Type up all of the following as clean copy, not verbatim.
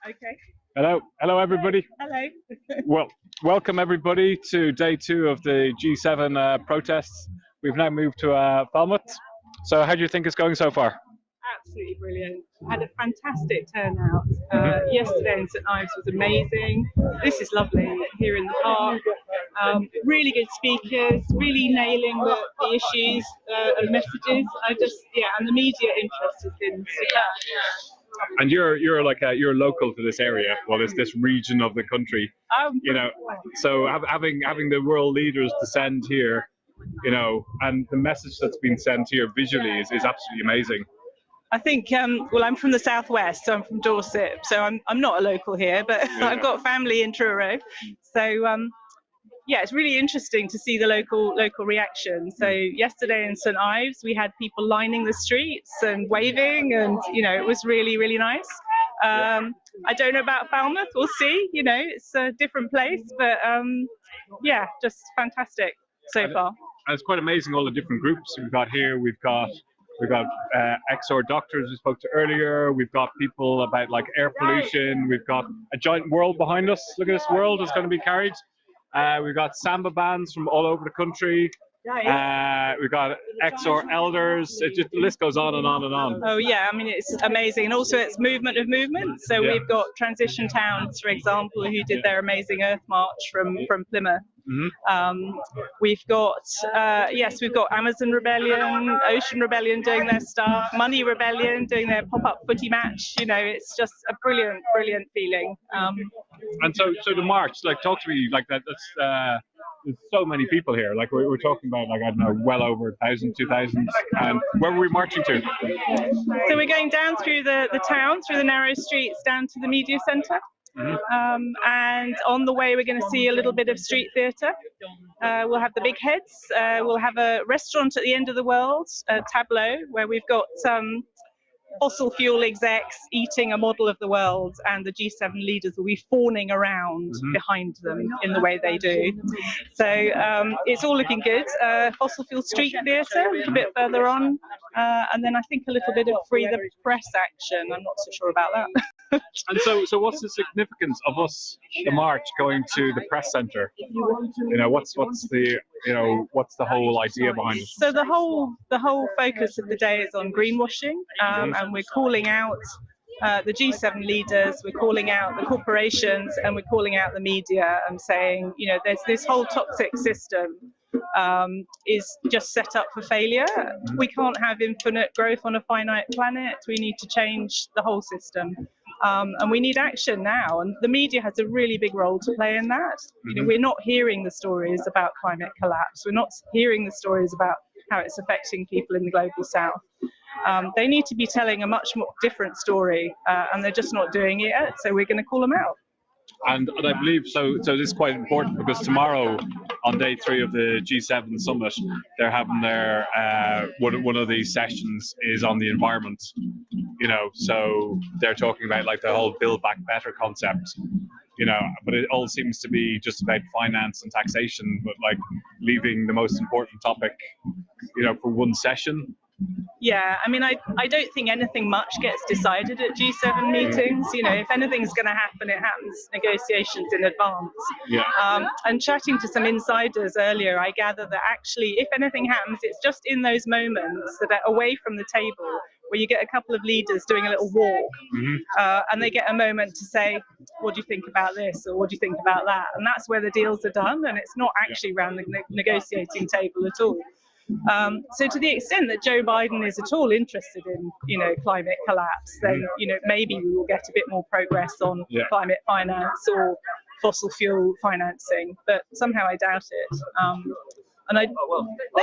Okay. Hello everybody. Hello. Well, welcome everybody to day 2 of the G7 protests. We've now moved to Falmouth. So how do you think it's going so far? Absolutely brilliant. Had a fantastic turnout. Yesterday in St Ives was amazing. This is lovely here in the park. Really good speakers, really nailing the issues and messages. And the media interest has been superb. And you're local to this area. Well, it's this region of the country. So having the world leaders descend here, and the message that's been sent here visually is absolutely amazing. I think, I'm from the southwest, so I'm from Dorset, so I'm not a local here, but yeah. I've got family in Truro, so it's really interesting to see the local reaction. So yesterday in St Ives, we had people lining the streets and waving, and it was really, really nice. I don't know about Falmouth, we'll see. It's a different place, but just fantastic so far. And it's quite amazing all the different groups we've got here. We've got XR doctors we spoke to earlier. We've got people about like air pollution. We've got a giant world behind us. Look at this world is going to be carried. We've got samba bands from all over the country. We've got XR elders. The list goes on and on and on. Oh yeah, I mean it's amazing, and also it's movement of movement. So we've got Transition Towns, for example, who did their amazing Earth March from Plymouth. We've got we've got Amazon Rebellion, Ocean Rebellion doing their stuff, Money Rebellion doing their pop-up footy match. It's just a brilliant feeling. And so the march, talk to me that. That's there's so many people here. We're talking about I don't know, well over 1,000, 2,000. And where were we marching to? So we're going down through the town, through the narrow streets, down to the media centre. And on the way, we're going to see a little bit of street theatre. We'll have the big heads. We'll have a restaurant at the end of the world, a tableau, where we've got fossil fuel execs eating a model of the world, and the G7 leaders will be fawning around behind them in the way they do. So it's all looking good. Fossil fuel street theatre a little bit further on, and then I think a little bit of free the press action. I'm not so sure about that. And so what's the significance of the march going to the press centre? What's the whole idea behind it? So the whole focus of the day is on greenwashing, and we're calling out the G7 leaders, we're calling out the corporations, and we're calling out the media, and saying, there's this whole toxic system is just set up for failure. We can't have infinite growth on a finite planet. We need to change the whole system. And we need action now, and the media has a really big role to play in that. We're not hearing the stories about climate collapse. We're not hearing the stories about how it's affecting people in the global south. They need to be telling a much more different story, and they're just not doing it yet. So we're going to call them out. And I believe so this is quite important, because tomorrow on day 3 of the G7 Summit, they're having their one of these sessions is on the environment. So they're talking about the whole Build Back Better concept. But it all seems to be just about finance and taxation, but leaving the most important topic, for one session. Yeah, I mean, I don't think anything much gets decided at G7 meetings. If anything's going to happen, it happens negotiations in advance. Yeah. And chatting to some insiders earlier, I gather that actually, if anything happens, it's just in those moments that are away from the table, where you get a couple of leaders doing a little walk, and they get a moment to say, what do you think about this, or what do you think about that? And that's where the deals are done, and it's not actually around the negotiating table at all. So to the extent that Joe Biden is at all interested in, climate collapse, then, maybe we will get a bit more progress on climate finance or fossil fuel financing, but somehow I doubt it. And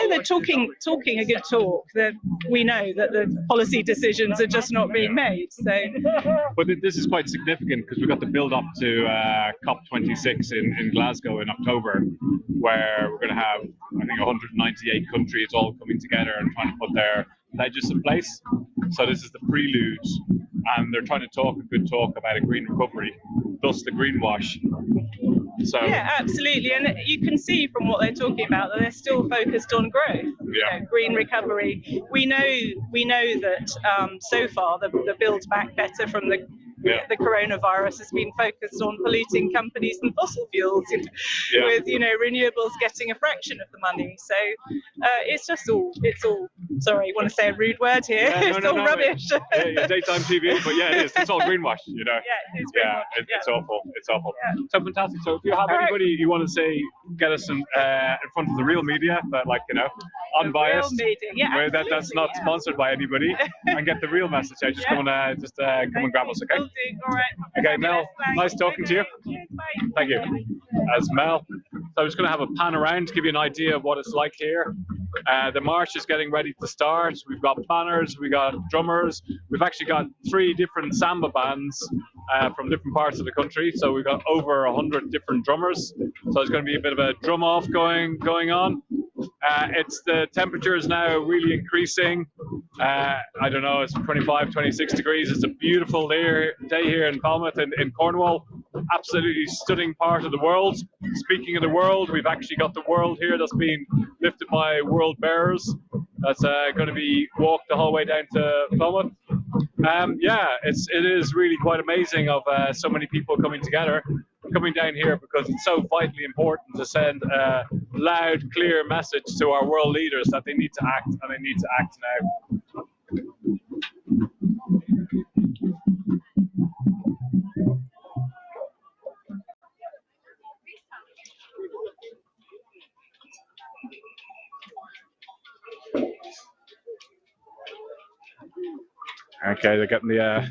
they're talking a good talk. That we know that the policy decisions are just not being made. So, but this is quite significant, because we've got the build up to COP26 in Glasgow in October, where we're going to have, I think, 198 countries all coming together and trying to put their pledges in place. So this is the prelude, and they're trying to talk a good talk about a green recovery, plus the greenwash. So yeah, absolutely, and you can see from what they're talking about that they're still focused on growth, green recovery. We know that so far the Build Back Better from the the coronavirus has been focused on polluting companies and fossil fuels, with renewables getting a fraction of the money. So it's all. Sorry, I want to say a rude word here. It's all rubbish. Daytime TV, but yeah, it is. It's all greenwash, Yeah, it is greenwash. It's awful. It's awful. So fantastic. So if you have anybody you want to say, get us in front of the real media, that unbiased, where that's not sponsored by anybody, and get the real message out. Just come and grab us, okay? Will do. All right. Okay, Mel. Nice talking to you. Bye. Thank you. As Mel. So I'm just going to have a pan around to give you an idea of what it's like here. The march is getting ready to start. We've got banners, we've got drummers. We've actually got 3 different samba bands from different parts of the country. So we've got over 100 different drummers. So there's going to be a bit of a drum off going on. The temperature is now really increasing. I don't know, it's 25, 26 degrees. It's a beautiful day here in Falmouth in Cornwall. Absolutely stunning part of the world. Speaking of the world, we've actually got the world here that's being lifted by world bearers. That's going to be walked the whole way down to Falmouth. It is really quite amazing of so many people coming together, coming down here, because it's so vitally important to send a loud, clear message to our world leaders that they need to act, and they need to act now. Okay, they're getting the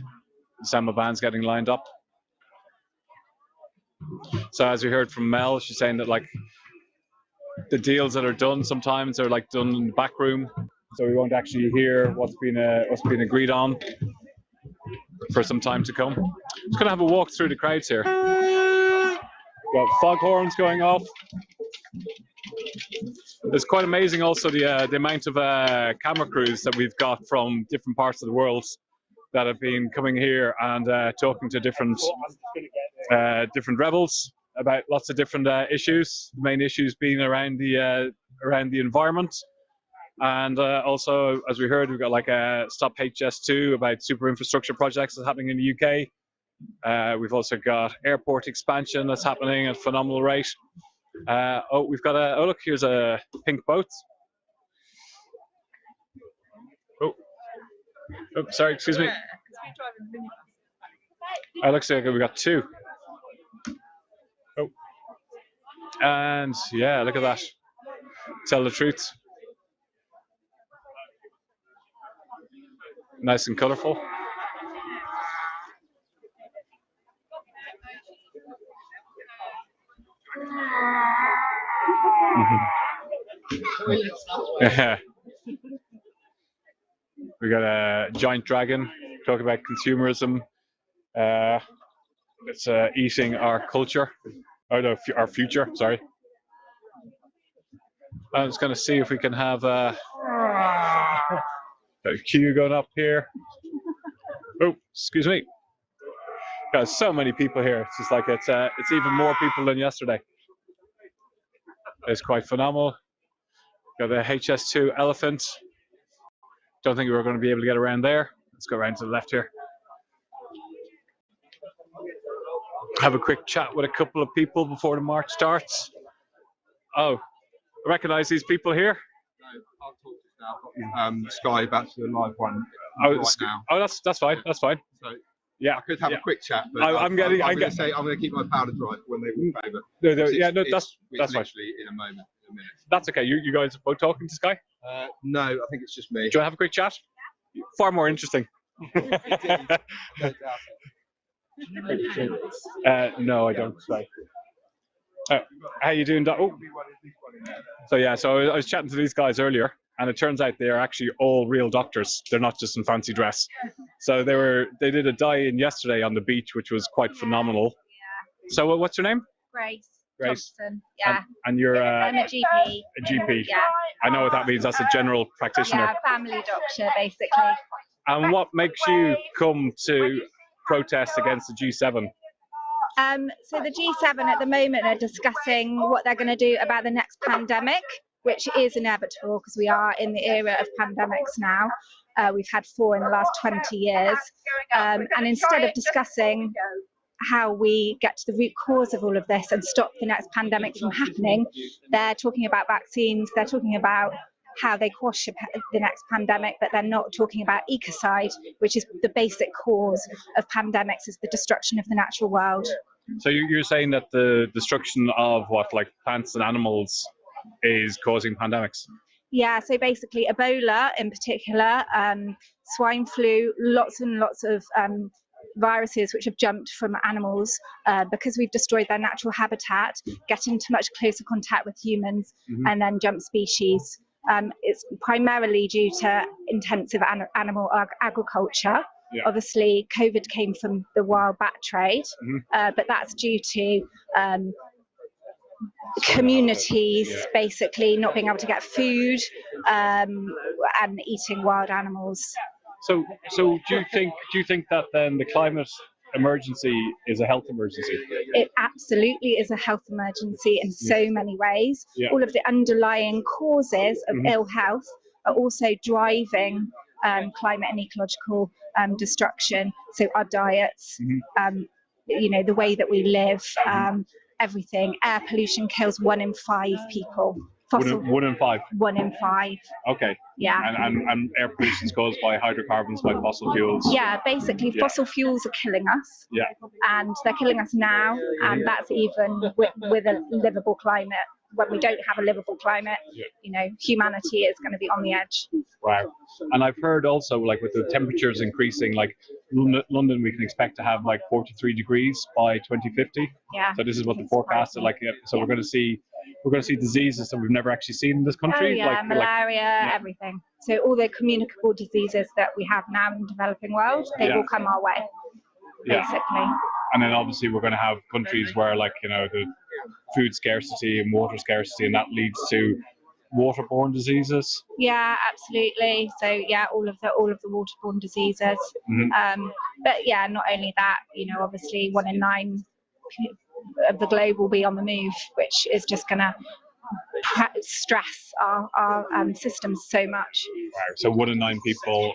samba bands getting lined up. So as we heard from Mel, she's saying that the deals that are done sometimes are done in the back room, so we won't actually hear what's been agreed on for some time to come. Just gonna have a walk through the crowds here. We've got foghorns going off. It's quite amazing also the amount of camera crews that we've got from different parts of the world that have been coming here and talking to different rebels about lots of different issues. The main issues being around the environment, and also, as we heard, we've got a Stop HS2 about super infrastructure projects that's happening in the UK. We've also got airport expansion that's happening at a phenomenal rate. We've got look, here's a pink boat. Oh, sorry, excuse me. It looks like we got 2. Oh, and yeah, look at that. Tell the truth. Nice and colourful. Yeah. We got a giant dragon. Talk about consumerism. It's eating our culture. Oh no, our future. Sorry. I'm just going to see if we can have a queue going up here. Oh, excuse me. Got so many people here. It's just it's even more people than yesterday. It's quite phenomenal. Got the HS2 elephant. Don't think we're going to be able to get around there. Let's go around to the left here. Have a quick chat with a couple of people before the march starts. Oh, I recognise these people here. No, I'll talk to you now. Sky about to the live one now. Oh, that's fine. That's fine. So yeah, I could have a quick chat, but I'm going to keep my powder dry when they walk over. That's fine. Literally in a minute. That's okay. You guys are both talking to Sky? No, I think it's just me. Do you want to have a quick chat? Far more interesting. No, I don't. Sorry. How you doing, Doc? Oh. So I was chatting to these guys earlier, and it turns out they are actually all real doctors. They're not just in fancy dress. So they did a die-in yesterday on the beach, which was quite phenomenal. Yeah. So what's your name? Grace. Thompson. Yeah. And you're I'm a GP. A GP. Yeah. I know what that means. That's a general practitioner. Yeah, family doctor, basically. And what makes you come to protest against the G7? So the G7 at the moment are discussing what they're going to do about the next pandemic. which is inevitable because we are in the era of pandemics now. We've had 4 in the last 20 years. And instead of discussing how we get to the root cause of all of this and stop the next pandemic from happening, they're talking about vaccines, they're talking about how they quash the next pandemic, but they're not talking about ecocide, which is the basic cause of pandemics, is the destruction of the natural world. So you're saying that the destruction of like plants and animals is causing pandemics? Yeah, so basically Ebola in particular, swine flu, lots and lots of viruses which have jumped from animals because we've destroyed their natural habitat, get into much closer contact with humans, and then jump species. It's primarily due to intensive animal agriculture. Yeah. Obviously, COVID came from the wild bat trade, but that's due to communities basically not being able to get food and eating wild animals. So do you think that then the climate emergency is a health emergency? It absolutely is a health emergency in so many ways. Yeah. All of the underlying causes of ill health are also driving climate and ecological destruction. So our diets, the way that we live, everything. Air pollution kills 1 in 5 people. One in 5? 1 in 5. Okay. Yeah. And air pollution is caused by hydrocarbons, by fossil fuels? Yeah, basically fossil fuels are killing us. Yeah. And they're killing us now, and that's even with a livable climate. When we don't have a livable climate, humanity is going to be on the edge. Wow. And I've heard also, like, with the temperatures increasing, like London, we can expect to have like 43 degrees by 2050. Yeah. So this is what the forecast are like. So we're going to see diseases that we've never actually seen in this country. Oh, yeah, malaria, everything. So all the communicable diseases that we have now in the developing world, they will come our way, basically. And then obviously we're going to have countries where, like, the food scarcity and water scarcity, and that leads to waterborne diseases. Yeah, absolutely. So yeah, all of the waterborne diseases. But yeah, not only that, obviously 1 in 9 of the globe will be on the move, which is just going to stress our systems so much. Right. So 1 in 9 people,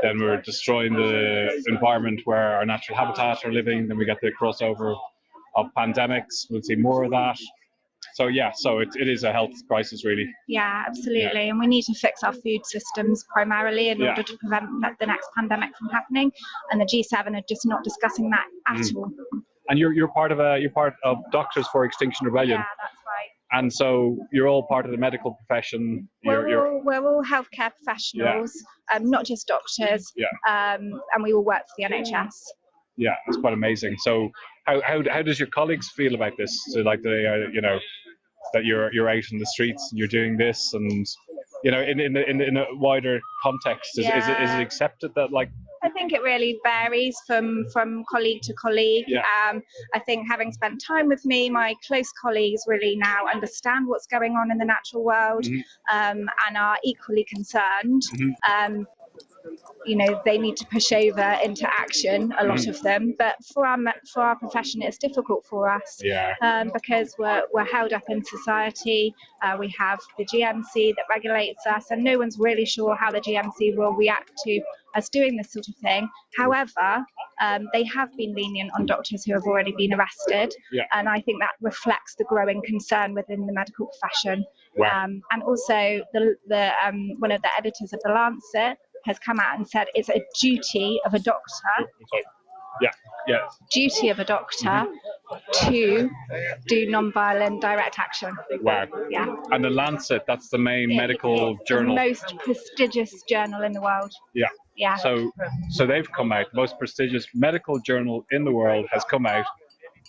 then we're destroying the environment where our natural habitats are living. Then we get the crossover of pandemics. We'll see more of that. So yeah, so it is a health crisis, really. Yeah, absolutely. And we need to fix our food systems primarily in order to prevent the next pandemic from happening. And the G7 are just not discussing that at all. And you're part of Doctors for Extinction Rebellion. Yeah, that's right. And so you're all part of the medical profession. We're all healthcare professionals, not just doctors. Yeah. And we all work for the NHS. Yeah, it's quite amazing. So how does your colleagues feel about this? So, like, they that you're out in the streets and you're doing this, and in a wider context, is it accepted that, like? I think it really varies from colleague to colleague. Yeah. I think having spent time with me, my close colleagues really now understand what's going on in the natural world, and are equally concerned. They need to push over into action, a lot of them, but for our profession it's difficult for us, because we're held up in society. We have the GMC that regulates us, and no one's really sure how the GMC will react to us doing this sort of thing. However, they have been lenient on doctors who have already been arrested, and I think that reflects the growing concern within the medical profession. Wow. And also the one of the editors of The Lancet has come out and said it's a duty of a doctor. Duty of a doctor to do non-violent direct action. Wow. Yeah. And The Lancet, that's the main medical journal. The most prestigious journal in the world. Yeah. Yeah. So they've come out. The most prestigious medical journal in the world has come out,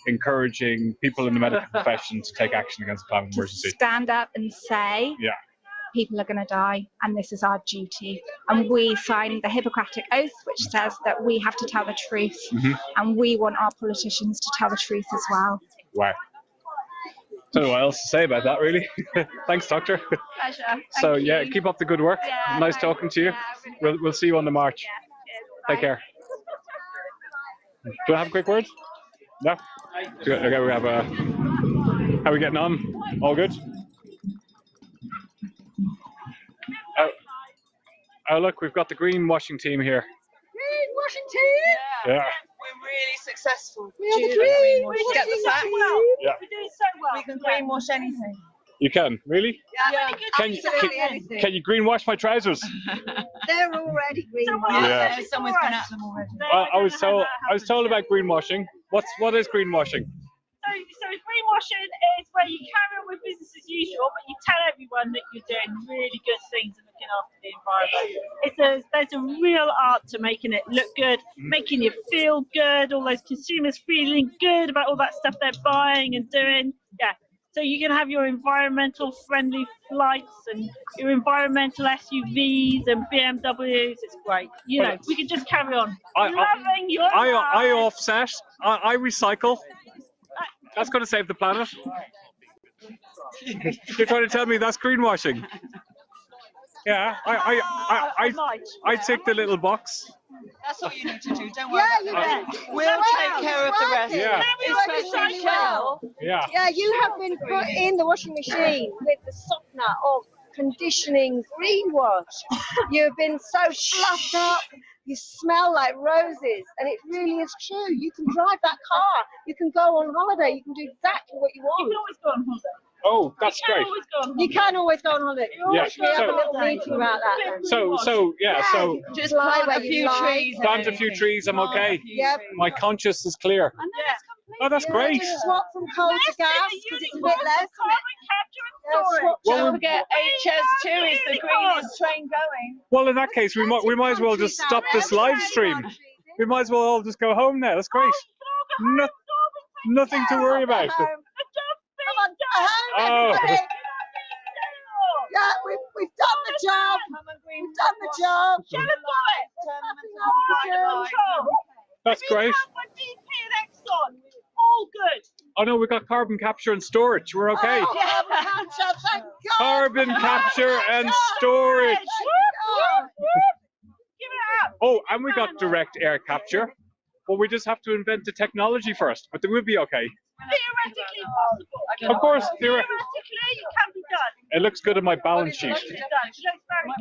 encouraging people in the medical profession to take action against the climate emergency. Stand up and say, people are going to die, and this is our duty. And we sign the Hippocratic Oath, which says that we have to tell the truth, and we want our politicians to tell the truth as well. Wow. Don't know what else to say about that, really. Thanks, Doctor. Pleasure. So Thank you. keep up the good work. Yeah, nice talking to you. Yeah, really We'll see you on the march. Cheers. Take care. Do you want to have a quick word? No? Okay, we have how are we getting on? All good? Oh look, we've got the greenwashing team here. Greenwashing team. Yeah. We're really successful. We are the greenwashing Get the facts. team. Yeah. We're doing so well. We can greenwash anything. You can, really? Yeah. Can you greenwash my trousers? They're already greenwashing. Yeah. Someone's been at them already. I was told about greenwashing. What is greenwashing? So greenwashing is where you carry on with business as usual, but you tell everyone that you're doing really good things and looking after the environment. There's a real art to making it look good, making you feel good, all those consumers feeling good about all that stuff they're buying and doing. Yeah. So you can have your environmental friendly flights and your environmental SUVs and BMWs. It's great. You know, we can just carry on loving your life. I offset. I recycle. That's going to save the planet. You're trying to tell me that's greenwashing? Yeah, I tick the little box. That's all you need to do. Don't worry. Yeah, We'll take care of the rest. Yeah. It's working really well. Yeah. Yeah, you have been put in the washing machine with the softener of conditioning greenwash. You've been so fluffed up. You smell like roses, and it really is true. You can drive that car. You can go on holiday. You can do exactly what you You want. can always go on holiday. Oh, that's great. You can always go on holiday. Yeah. We have a little meeting about that. So Just Fly plant where a you few like. trees. plant a few trees. I'm okay. Yep. My conscience is clear. Oh, that's great. Just swap from coal to gas because it's a bit less. Carbon capture and storage. Don't forget, HS2 is the greenest train going. Well, in that case, we might as well just stop this live stream. We might as well all just go home now. That's great. Nothing to worry about. Come on, Oh. everybody. Yeah, we've done the job. We've done the job. That's great. All good. Oh no, we got carbon capture and storage. We're okay. Oh, carbon capture, thank God. Carbon capture and storage. Give it up. Oh, and we got direct air capture. But we just have to invent the technology first. But we'll be okay. Theoretically possible. Of course, Theoretically, it can be done. it looks good in my balance sheet. It looks very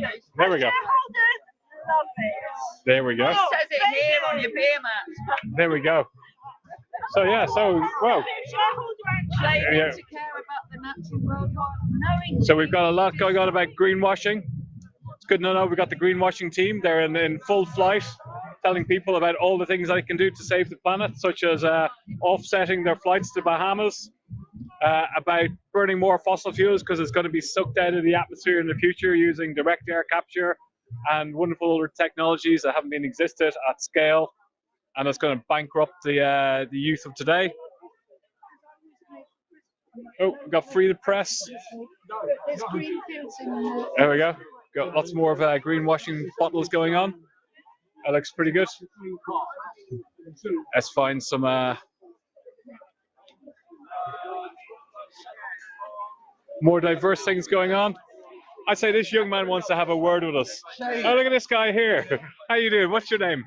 good. There we go. Shareholders love it. There we go. It says it here on your beer mat. There we go. So yeah, well. They need Yeah. to care about the natural world, knowing. So we've got a lot going on about greenwashing. It's good to know we've got the greenwashing team. They're in full flight, telling people about all the things they can do to save the planet, such as offsetting their flights to Bahamas, about burning more fossil fuels because it's going to be sucked out of the atmosphere in the future using direct air capture and wonderful other technologies that haven't been existed at scale, and it's going to bankrupt the youth of today. Oh, we've got free the press. There we go. Got lots more of greenwashing bottles going on. That looks pretty good. Let's find some more diverse things going on. I'd say this young man wants to have a word with us. Oh, look at this guy here. How you doing? What's your name?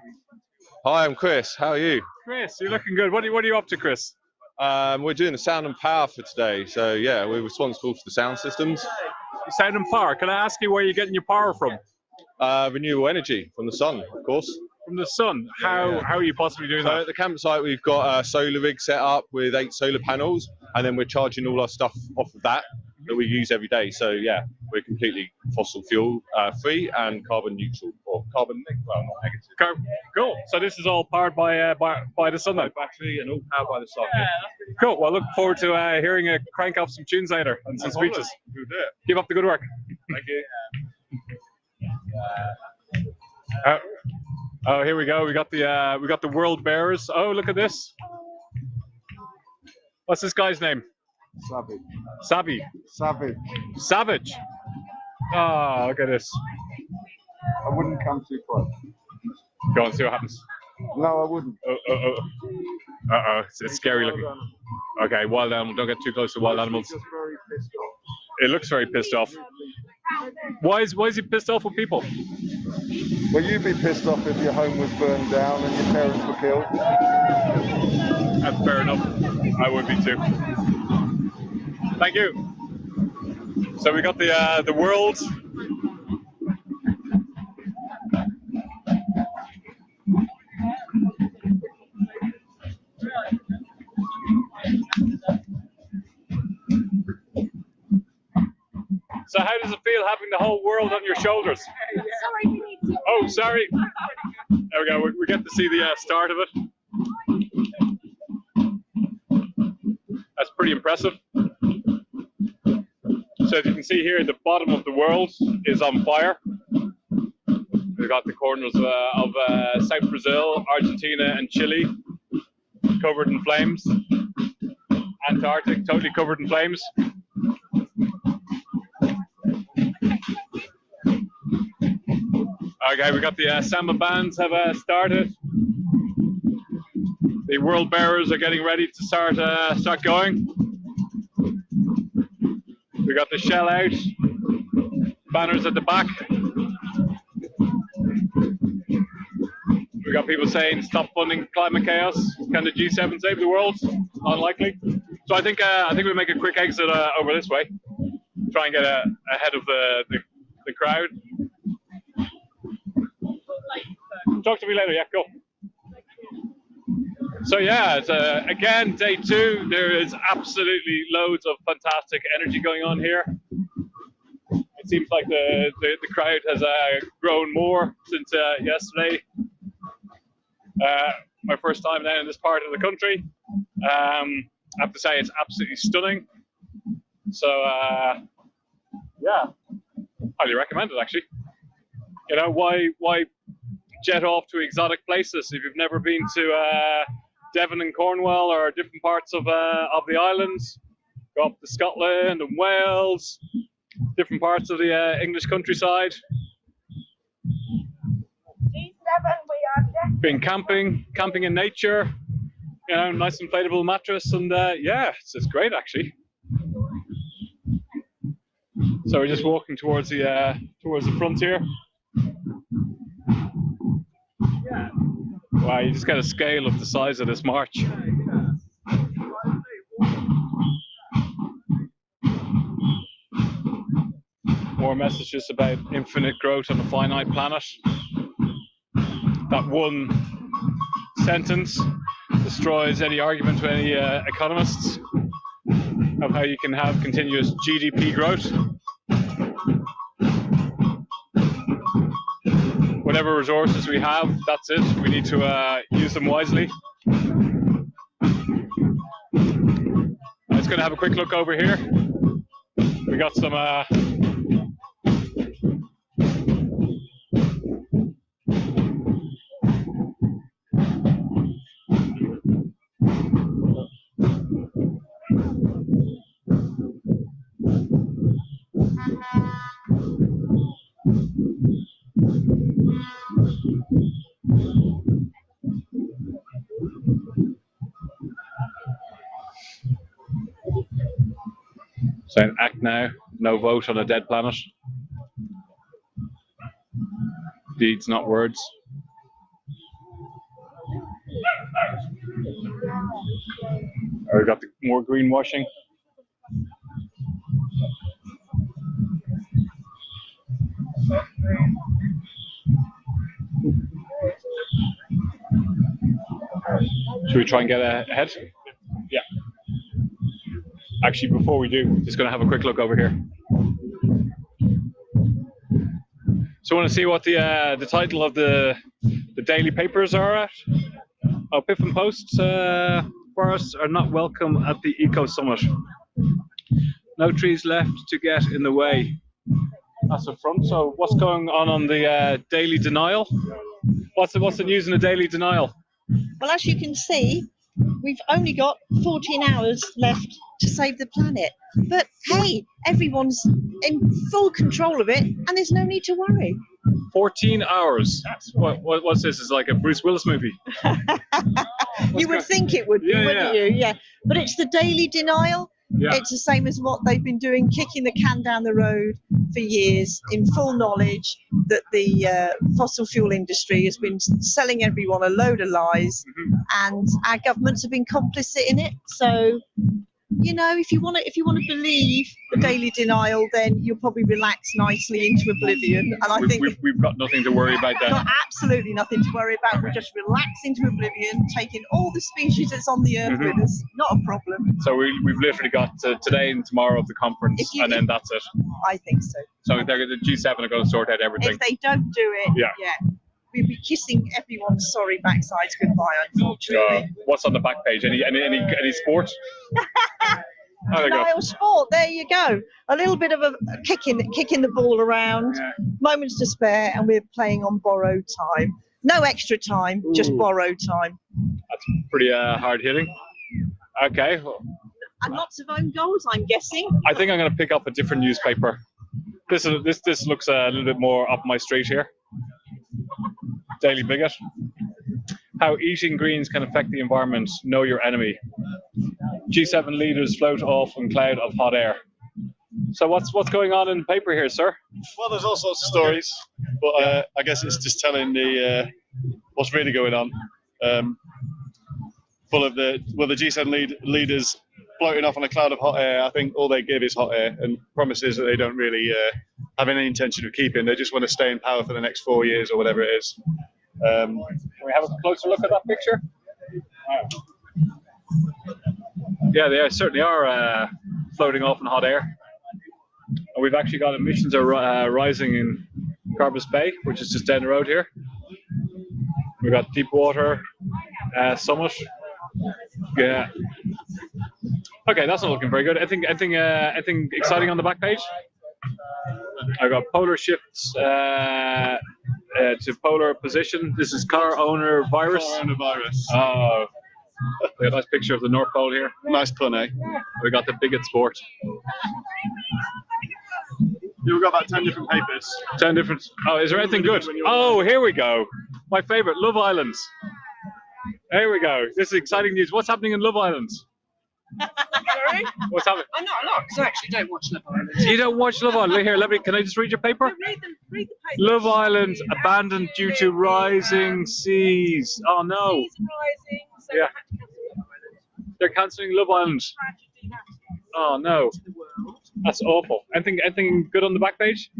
Hi, I'm Chris. How are you? Chris, you're looking good. What are you up to, Chris? We're doing the sound and power for today. So yeah, we're responsible for the sound systems. Sound and power. Can I ask you where you're getting your power from? Renewable energy from the sun, of course. From the sun. How are you possibly doing So that? at the campsite, we've got a solar rig set up with 8 solar panels, and then we're charging all our stuff off of that we use every day. So yeah, we're completely fossil fuel free and carbon neutral, or carbon well, not negative. Cool. So this is all powered by the sun then? Battery and all powered by the sun. Cool. Well, look forward to hearing a crank off some tunes later and some speeches. We'll do it. Keep up the good work. Thank you. Oh, here we go. We got the world bearers. Oh, look at this. What's this guy's name? Savage. Savage. Oh, look at this. I wouldn't come too close. Go on, see what happens. No, I wouldn't. Uh-oh. It's scary looking. Okay, wild animal. Don't get too close to wild animals. Just very pissed off. It looks very pissed off. Why is he pissed off with people? Well, you'd be pissed off if your home was burned down and your parents were killed. That's fair enough. I would be too. Thank you. So we got the world So how does it feel having the whole world on your shoulders? Sorry, we need to. Oh, sorry. There we go. We get to see the start of it. That's pretty impressive. So as you can see here, the bottom of the world is on fire. We've got the corners of South Brazil, Argentina and Chile covered in flames. Antarctic totally covered in flames. Okay, we got the samba bands have started. The world bearers are getting ready to start going. We got the shell out, banners at the back. We got people saying stop funding climate chaos. Can the G7 save the world? Unlikely. So I think we make a quick exit over this way. Try and get ahead of the crowd. Talk to me later. Yeah, go. So yeah, it's again day 2. There is absolutely loads of fantastic energy going on here. It seems like the crowd has grown more since yesterday. My first time down in this part of the country. I have to say it's absolutely stunning. So yeah, highly recommend it actually. You know, why jet off to exotic places if you've never been to Devon and Cornwall or different parts of the islands? Go up to Scotland and Wales, different parts of the English countryside. Been camping in nature, you know, nice inflatable mattress, and yeah, it's great actually. So we're just walking towards the front here. Wow, you just get a scale of the size of this march. More messages about infinite growth on a finite planet. That one sentence destroys any argument with any economists of how you can have continuous GDP growth. Whatever resources we have, that's it. We need to use them wisely. I'm just going to have a quick look over here. We got some saying act now, no vote on a dead planet. Deeds, not words. We got more greenwashing. Should we try and get ahead? Yeah. Actually, before we do, just going to have a quick look over here. So, I want to see what the title of the daily papers are at. Oh, Piff and Post. Forests are not welcome at the Eco Summit. No trees left to get in the way. That's the front. So, what's going on the daily denial? What's the news in the daily denial? Well, as you can see, we've only got 14 hours left to save the planet. But hey, everyone's in full control of it, and there's no need to worry. 14 hours. What's this? Is like a Bruce Willis movie? You would think it would be, wouldn't you? Yeah. But it's the daily denial. Yeah. It's the same as what they've been doing, kicking the can down the road for years, in full knowledge that the fossil fuel industry has been selling everyone a load of lies, and our governments have been complicit in it. So you know, if you want to believe the daily denial, then you'll probably relax nicely into oblivion. And I think we've got nothing to worry about then. Got absolutely nothing to worry about. We just relax into oblivion, taking all the species that's on the earth with us. Not a problem. So we've literally got today and tomorrow of the conference, and then that's it. I think so. So the G7 are going to sort out everything. If they don't do it, yeah. We'll be kissing everyone's sorry backsides goodbye, unfortunately. What's on the back page? Any sport? Denial sport. There you go. A little bit of a kicking the ball around. Yeah. Moments to spare, and we're playing on borrowed time. No extra time, just borrowed time. That's pretty hard hitting. Okay. And lots of own goals, I'm guessing. I think I'm going to pick up a different newspaper. This looks a little bit more up my street here. Daily Bigot. How eating greens can affect the environment. Know your enemy. G7 leaders float off in cloud of hot air. So what's going on in the paper here, sir? Well, there's all sorts of stories, but I guess it's just telling the what's really going on. Full of the G7 leaders floating off on a cloud of hot air. I think all they give is hot air and promises that they don't really have any intention of keeping. They just want to stay in power for the next 4 years or whatever it is. Can we have a closer look at that picture? Yeah, they certainly are floating off in hot air. And we've actually got emissions are rising in Carbis Bay, which is just down the road here. We've got Deepwater Summit. Yeah. Okay, that's not looking very good. Anything exciting on the back page? I've got polar shifts to polar position. This is car owner virus. Car owner virus. Oh, a nice picture of the North Pole here. Nice pun, eh? We got the bigot sport. You've got about 10 different papers. 10 different. Oh, is there anything good? Oh, here we go. My favorite, Love Island. Here we go. This is exciting news. What's happening in Love Island? Sorry? What's happening? I'm not a lot, because I actually don't watch Love Island. You don't watch Love Island? Here, can I just read your paper? Read the paper. Love Island abandoned due to rising seas. Oh no. Seas are rising, so yeah. They're cancelling Love Island. Oh no. That's awful. Anything good on the back page?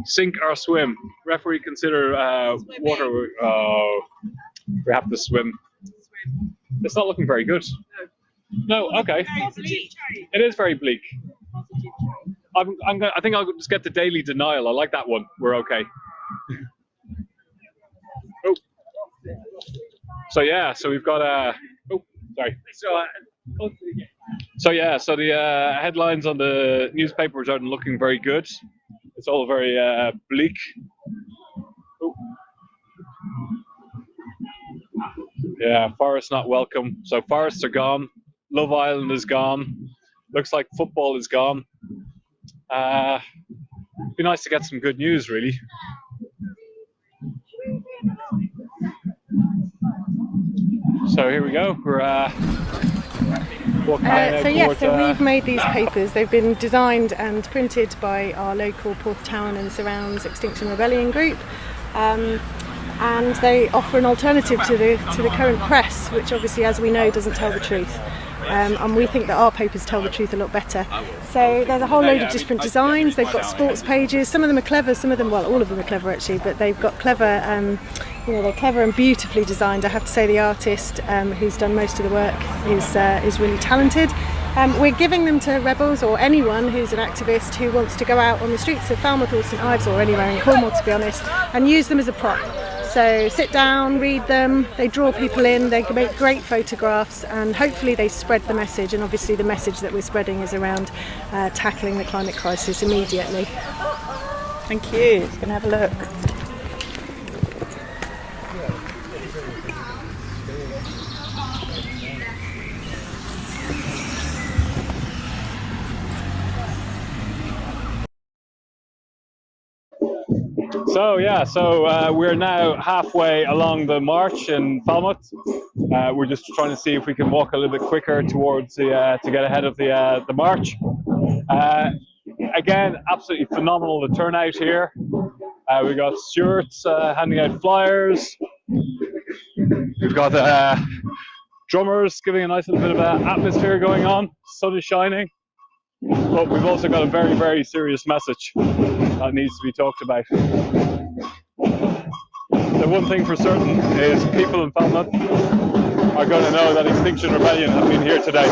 Sink or swim. Referee consider water. Oh, we have to swim. It's not looking very good. No, okay. It is very bleak. I think I'll just get the daily denial. I like that one. We're okay. Oh. So yeah, so we've got oh, sorry. So yeah, so the headlines on the newspapers aren't looking very good. It's all very bleak. Oh. Yeah, forests not welcome. So forests are gone. Love Island is gone. Looks like football is gone. Be nice to get some good news, really. So here we go. We're so we've made these papers. They've been designed and printed by our local Porthtown and surrounds Extinction Rebellion group. And they offer an alternative to the current press, which obviously, as we know, doesn't tell the truth. And we think that our papers tell the truth a lot better. So there's a whole load of different designs. They've got sports pages. Some of them are clever. Some of them, well, all of them are clever actually. But they've got clever, they're clever and beautifully designed. I have to say, the artist who's done most of the work is really talented. We're giving them to rebels or anyone who's an activist who wants to go out on the streets of Falmouth or St Ives or anywhere in Cornwall, to be honest, and use them as a prop. So sit down, read them, they draw people in, they can make great photographs, and hopefully they spread the message. And obviously the message that we're spreading is around tackling the climate crisis immediately. Thank you, you can have a look. So yeah, we're now halfway along the march in Falmouth. We're just trying to see if we can walk a little bit quicker towards to get ahead of the march. Again, absolutely phenomenal the turnout here. We got Stuart's handing out flyers. We've got drummers giving a nice little bit of an atmosphere going on. Sun is shining, but we've also got a very, very serious message that needs to be talked about. The one thing for certain is people in Falmouth are going to know that Extinction Rebellion have been here today.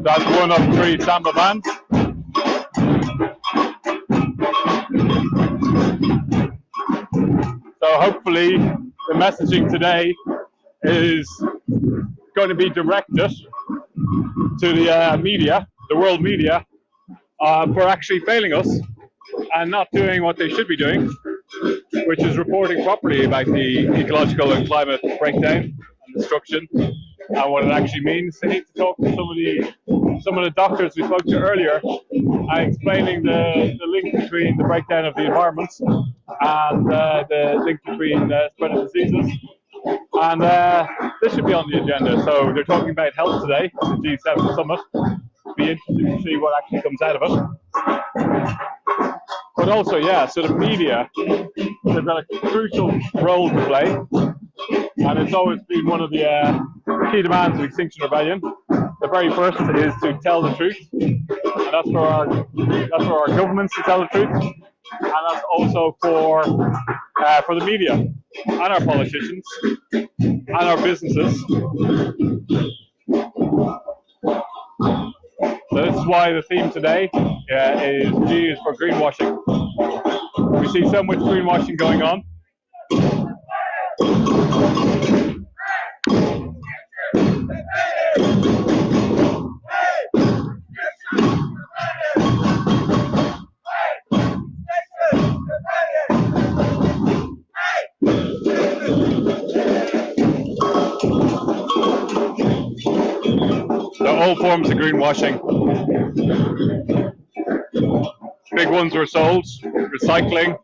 That's one of 3 samba bands. So hopefully the messaging today is going to be directed to the media, the world media, for actually failing us and not doing what they should be doing, which is reporting properly about the ecological and climate breakdown and destruction and what it actually means. They need to talk to some of the doctors we spoke to earlier and explaining the link between the breakdown of the environment and the link between spread of diseases. And this should be on the agenda. So they're talking about health today, the G7 Summit. It'll be interesting to see what actually comes out of it. But also, yeah, so the media, they've got a crucial role to play. And it's always been one of the key demands of Extinction Rebellion. The very first is to tell the truth. And that's for our governments to tell the truth. And that's also for the media and our politicians and our businesses. So this is why the theme today is G is for greenwashing. We see so much greenwashing going on. All forms of greenwashing. Big ones were sold, recycling.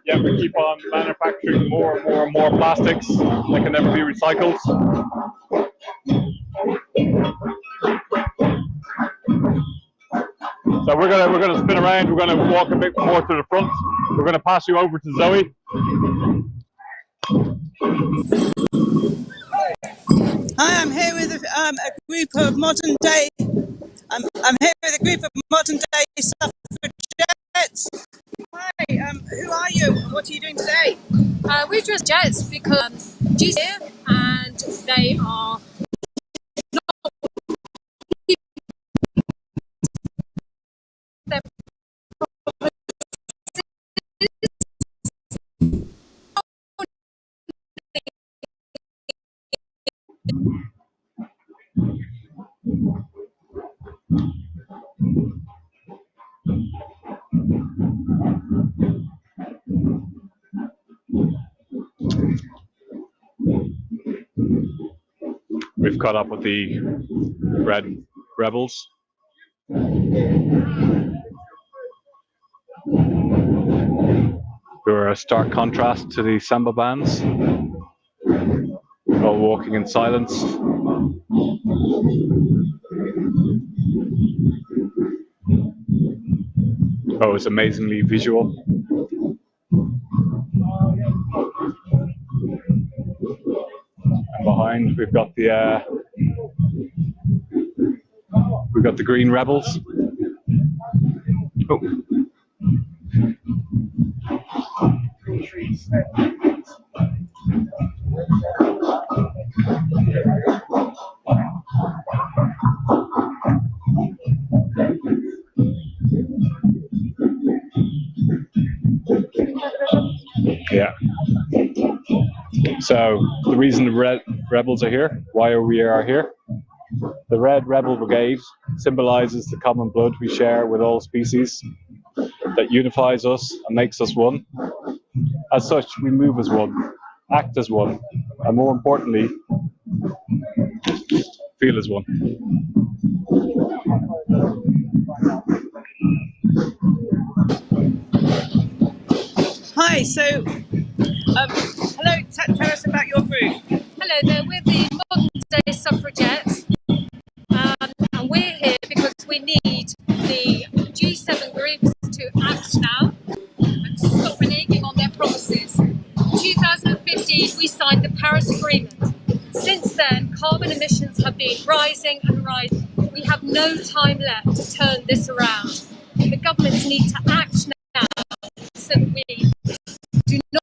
Yet we keep on manufacturing more and more and more plastics that can never be recycled. So we're gonna spin around. We're gonna walk a bit more to the front. We're gonna pass you over to Zoe. Hi, I'm here with a group of modern day. I'm here with a group of modern day suffragettes. Hi, who are you? What are you doing today? We're dressed jets because G's here and they are not. We've caught up with the Red Rebels. Who are a stark contrast to the samba bands, all walking in silence. Oh, it's amazingly visual. And behind we've got the Green Rebels. Oh. Yeah. So the reason the Red Rebels are here, why we are here, the Red Rebel Brigade symbolizes the common blood we share with all species that unifies us and makes us one. As such, we move as one, act as one, and more importantly, feel as one. Hi, so hello, tell us about your group. Hello there, we're the modern day suffragettes and we're here because we need the G7 groups to act now Paris Agreement. Since then, carbon emissions have been rising and rising. We have no time left to turn this around. The governments need to act now so that we do not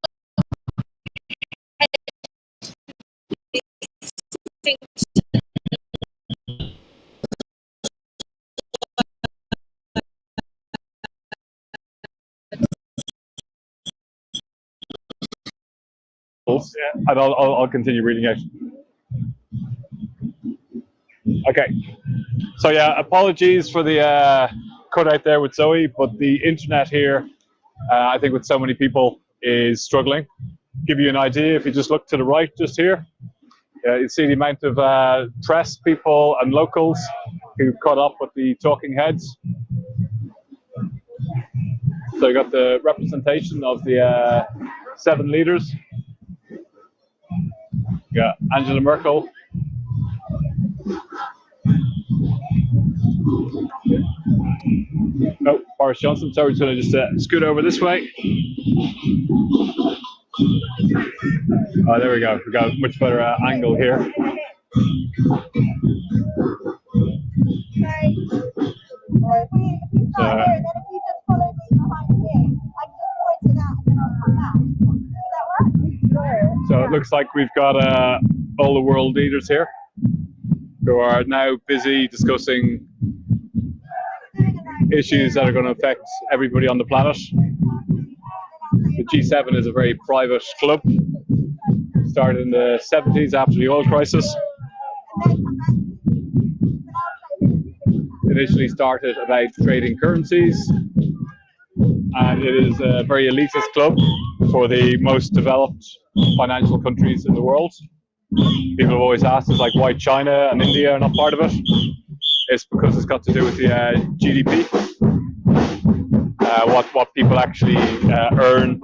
and I'll continue reading out. Okay, so yeah, apologies for the cutout there with Zoe, but the internet here, I think with so many people, is struggling. Give you an idea, if you just look to the right just here, you see the amount of press people and locals who caught up with the talking heads. So you got the representation of the 7 leaders. You got Angela Merkel. Oh, Boris Johnson. So we're just going to just scoot over this way. Oh, there we go. We got a much better angle here. So it looks like we've got all the world leaders here who are now busy discussing issues that are going to affect everybody on the planet. The G7 is a very private club. Started in the 70s after the oil crisis. Initially started about trading currencies, and it is a very elitist club for the most developed financial countries in the world. People have always asked us, like, why China and India are not part of it. It's because it's got to do with the GDP, what people actually earn.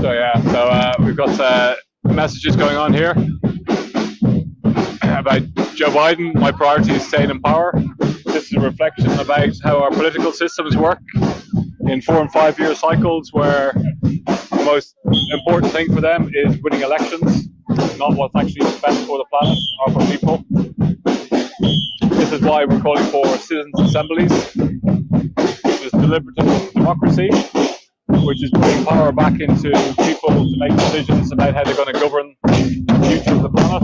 So yeah, so we've got messages going on here about Joe Biden. My priority is staying in power. This is a reflection about how our political systems work in 4- and 5-year cycles, where the most important thing for them is winning elections, not what's actually best for the planet or for people. This is why we're calling for citizens' assemblies, which is deliberative democracy, which is putting power back into people to make decisions about how they're going to govern the future of the planet.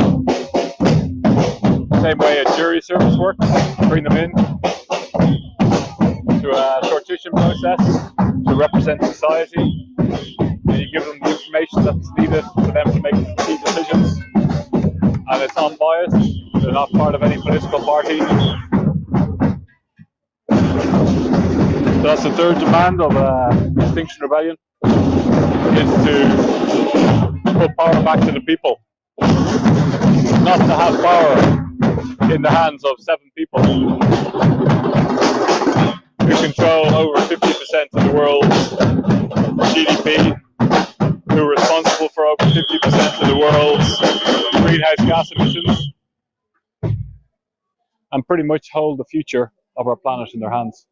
Same way a jury service works, bring them in to a sortition process to represent society. And you give them the information that's needed for them to make key decisions, and it's unbiased. They're not part of any political party. So that's the third demand of Extinction Rebellion, is to put power back to the people, not to have power in the hands of 7 people who control over 50% of the world's GDP, who are responsible for over 50% of the world's greenhouse gas emissions, and pretty much hold the future of our planet in their hands.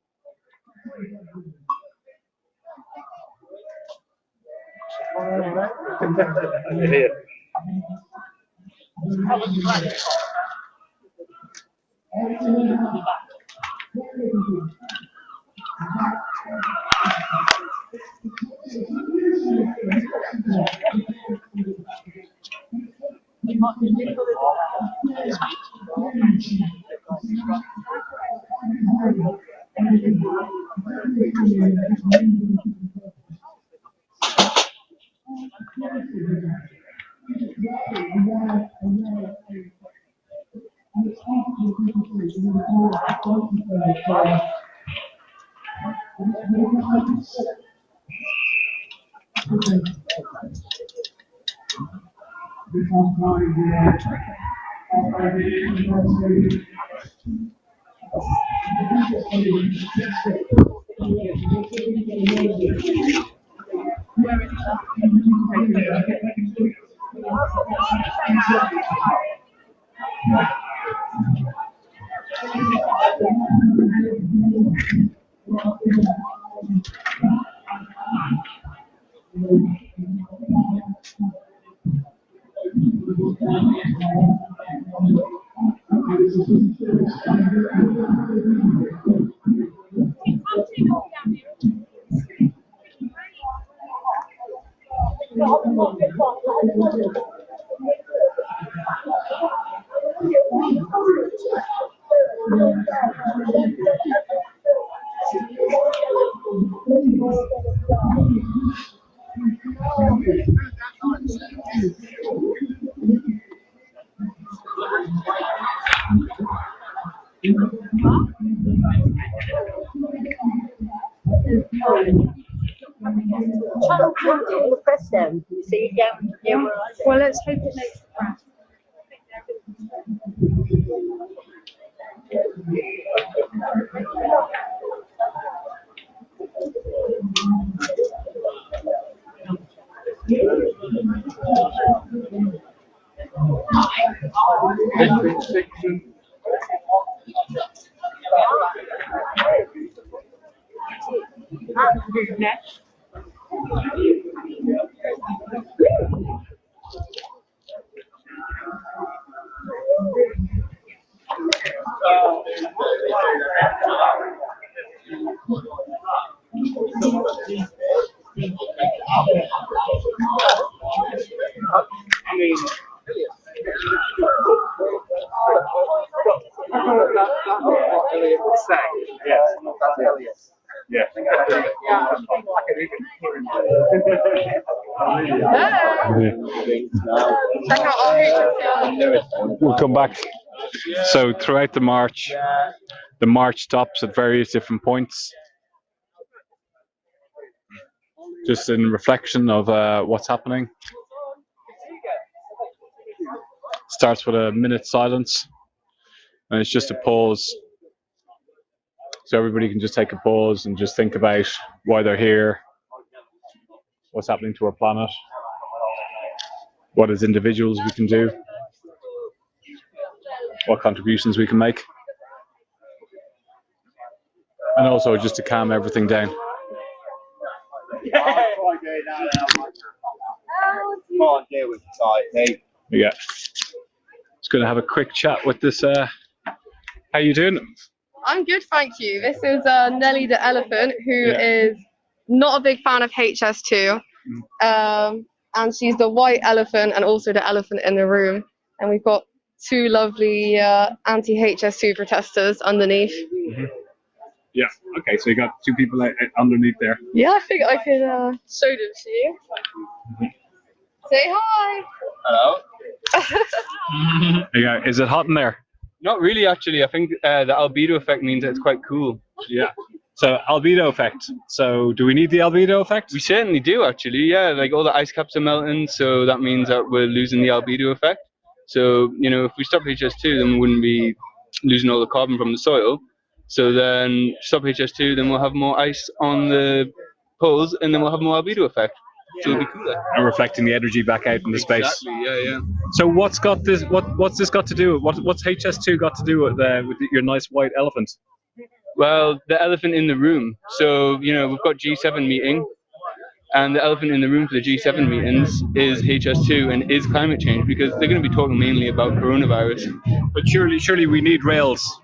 Well, let's hope it makes the press. Extinction. That's what Elliot would say. Yes, that's Elliot. Yeah. We'll come back. So throughout the march stops at various different points, just in reflection of what's happening. Starts with a minute silence, and it's just a pause. So everybody can just take a pause and just think about why they're here, what's happening to our planet, what as individuals we can do, what contributions we can make, and also just to calm everything down. Yeah. Just going to have a quick chat with this. How you doing? I'm good, thank you. This is Nelly the elephant, who is not a big fan of HS2. And she's the white elephant and also the elephant in the room. And we've got two lovely anti-HS2 protesters underneath. Mm-hmm. Yeah, okay, so you got two people underneath there. Yeah, I think I could show them to you. Mm-hmm. Say hi! Hello. There you go. Is it hot in there? Not really, actually. I think the albedo effect means that it's quite cool. Yeah. So albedo effect. So do we need the albedo effect? We certainly do, actually. Yeah, like all the ice caps are melting, so that means that we're losing the albedo effect. So, you know, if we stop HS2, then we wouldn't be losing all the carbon from the soil. So then stop HS2, then we'll have more ice on the poles, and then we'll have more albedo effect. So it'll be cooler. And reflecting the energy back out into space. Exactly. Yeah. So what's this got to do with what's HS2 got to do with your nice white elephant? Well, the elephant in the room. So, you know, we've got G7 meeting, and the elephant in the room for the G7 meetings is HS2 and is climate change, because they're going to be talking mainly about coronavirus. But surely we need rails.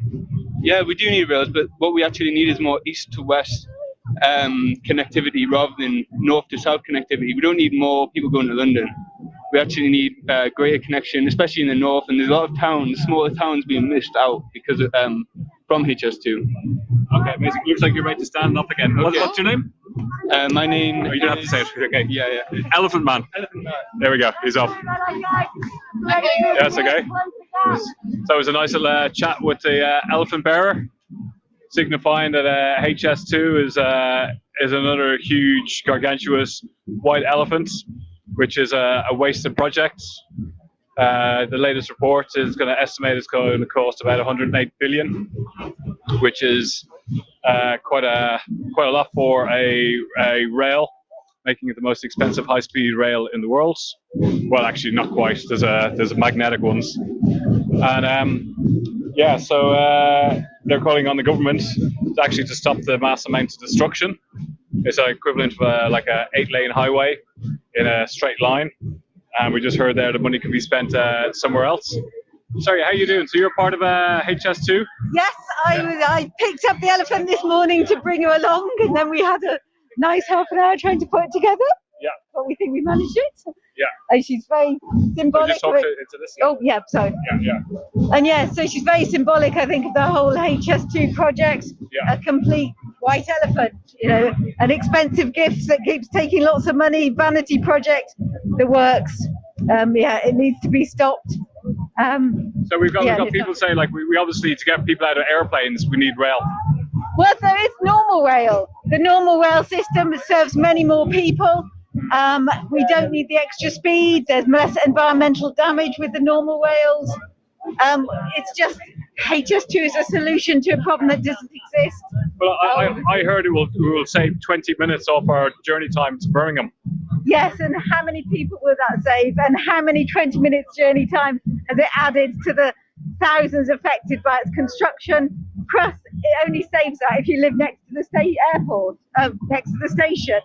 Yeah, we do need rails, but what we actually need is more east to west connectivity rather than north to south connectivity. We don't need more people going to London. We actually need greater connection, especially in the north, and there's a lot of towns, smaller towns being missed out because of, from HS2. Okay, amazing. Looks like you're ready to stand up again. Okay. What's your name? My name. Oh, you don't have to say it. Okay. Yeah. Elephant Man. There we go. He's off. Yes, okay. So it was a nice little chat with the elephant bearer, signifying that HS2 is another huge, gargantuous white elephant, which is a wasted project. The latest report is going to estimate it's going to cost about 108 billion, which is quite a lot for a rail. making it the most expensive high-speed rail in the world. Well, actually, not quite. There's magnetic ones, and yeah, so they're calling on the government to stop the mass amount of destruction. It's an equivalent of like a 8-lane highway in a straight line, and we just heard there the money can be spent somewhere else. Sorry, how you doing? So you're part of HS2? Yes, I picked up the elephant this morning to bring her along, and then we had a nice half an hour trying to put it together. Yeah. But we think we managed it. Yeah. And she's very symbolic. Just talk into this. Oh, yeah, sorry. Yeah. And yeah, so she's very symbolic, I think, of the whole HS2 project. Yeah. A complete white elephant, you know, an expensive gift that keeps taking lots of money, vanity project that works. Yeah, it needs to be stopped. So we've got people saying, like, we obviously, to get people out of airplanes, we need rail. Well, there is normal rail. The normal rail system serves many more people. We don't need the extra speed. There's less environmental damage with the normal rails. It's just HS2 is a solution to a problem that doesn't exist. Well, I heard it will save 20 minutes off our journey time to Birmingham. Yes, and how many people will that save? And how many 20 minutes journey time has it added to the thousands affected by its construction? Plus, it only saves that if you live next to the state airport, next to the station.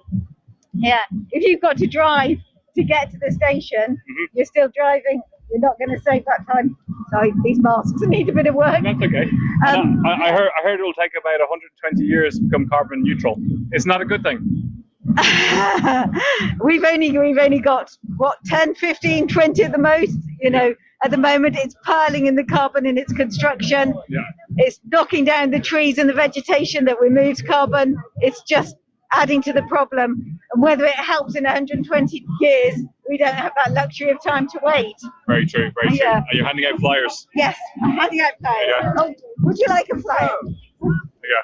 Yeah, if you've got to drive to get to the station, you're still driving. You're not going to save that time. Sorry, these masks need a bit of work. That's okay. I heard it will take about 120 years to become carbon neutral. It's not a good thing. We've only got what, 10, 15, 20 at the most. You know, at the moment it's piling in the carbon in its construction. Yeah. It's knocking down the trees and the vegetation that removes carbon. It's just adding to the problem. And whether it helps in 120 years, we don't have that luxury of time to wait. Very true, very true. Yeah. Are you handing out flyers? Yes, I'm handing out flyers. Yeah. Oh, would you like a flyer? Yeah.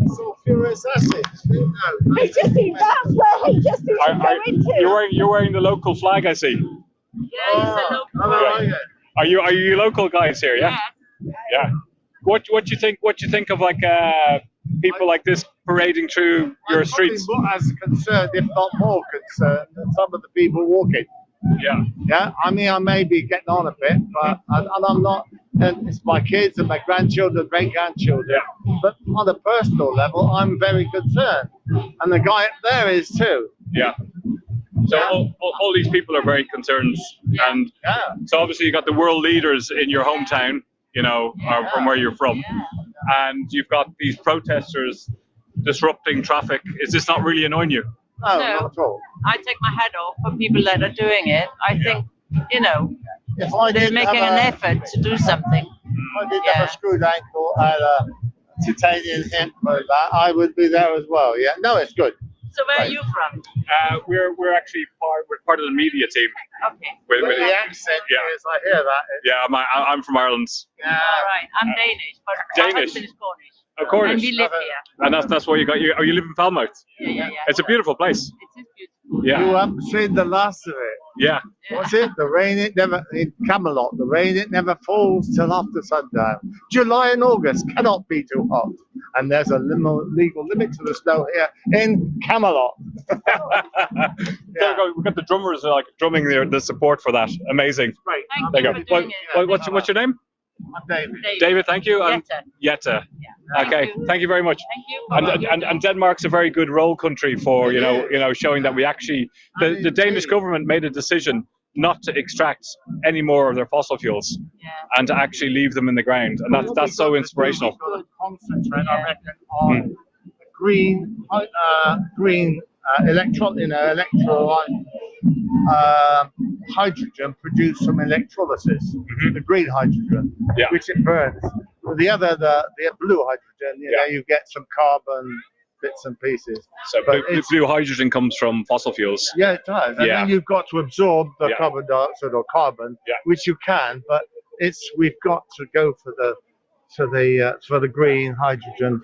Sulfurous acid. HSC, that's where HSC should go into. You're wearing the local flag, I see. Yeah, he's a local. Yeah. Are you local guys here? Yeah. Yeah. What you think of like people like this parading through your streets? I'm as concerned, if not more concerned, than some of the people walking. Yeah. Yeah. I mean, I may be getting on a bit, but and I'm not. And it's my kids and my grandchildren, great grandchildren. Yeah. But on a personal level, I'm very concerned, and the guy up there is too. Yeah. So all these people are very concerned, and so obviously you got the world leaders in your hometown, you know, from where you're from, and you've got these protesters disrupting traffic. Is this not really annoying you? No, not at all. I take my hat off for people that are doing it. I think, you know, If I they're did making have an effort to do something. If I did have a screwed ankle and a titanium hip like that, I would be there as well. Yeah, no, it's good. So where are you from? We're actually part of the media team. Okay. With the accent is, I hear that. Yeah, I'm from Ireland. Yeah. All right, I'm Danish, but my Danish? husband is Cornish. Of course. And we live here. And that's why you got you. Oh, you live in Falmouth. Yeah. It's a beautiful place. It is beautiful. Yeah. You haven't seen the last of it. Yeah. What's it? The rain, it never, in Camelot, the rain, it never falls till after sundown. July and August cannot be too hot. And there's a legal limit to the snow here in Camelot. We've got the drummers like drumming the support for that. Amazing. Great. There you go. What's your name? I'm David. David, thank you. Jette. Okay, thank you very much. Thank you. And Denmark's a very good role country for you know showing that we actually the Danish government made a decision not to extract any more of their fossil fuels and to actually leave them in the ground, and that's so inspirational. We've got to concentrate, I reckon, on green electrolyte hydrogen produced from electrolysis, the green hydrogen, which it burns. The other, the blue hydrogen, you know, you get some carbon bits and pieces. So blue hydrogen comes from fossil fuels. Yeah, it does. And then you've got to absorb the carbon dioxide or carbon, which you can, but we've got to go for the green hydrogen.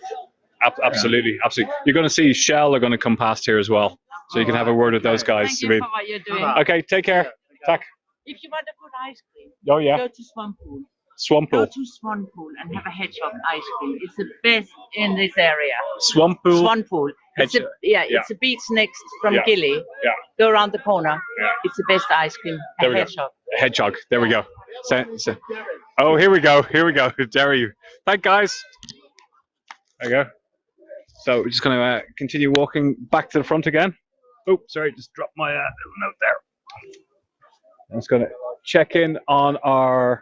Absolutely. You're going to see Shell are going to come past here as well, so you can have a word with those guys. Thank you for what you're doing. Okay, take care. Tak. If you want a good ice cream, Oh yeah. go to Swamp Pool. Swamp Go pool. to Swan Pool and have a hedgehog ice cream. It's the best in this area. Swamp pool. Swan Pool. It's a, Yeah. it's a beach next from Yeah. Gilly. Yeah. Go around the corner. Yeah. It's the best ice cream. There A we hedgehog. go. A hedgehog. There we go. Oh, here we go. Here we go. Dare you. Thank guys. There you go. So we're just going to continue walking back to the front again. Oh, sorry, just dropped my little note there. I'm just going to check in on our.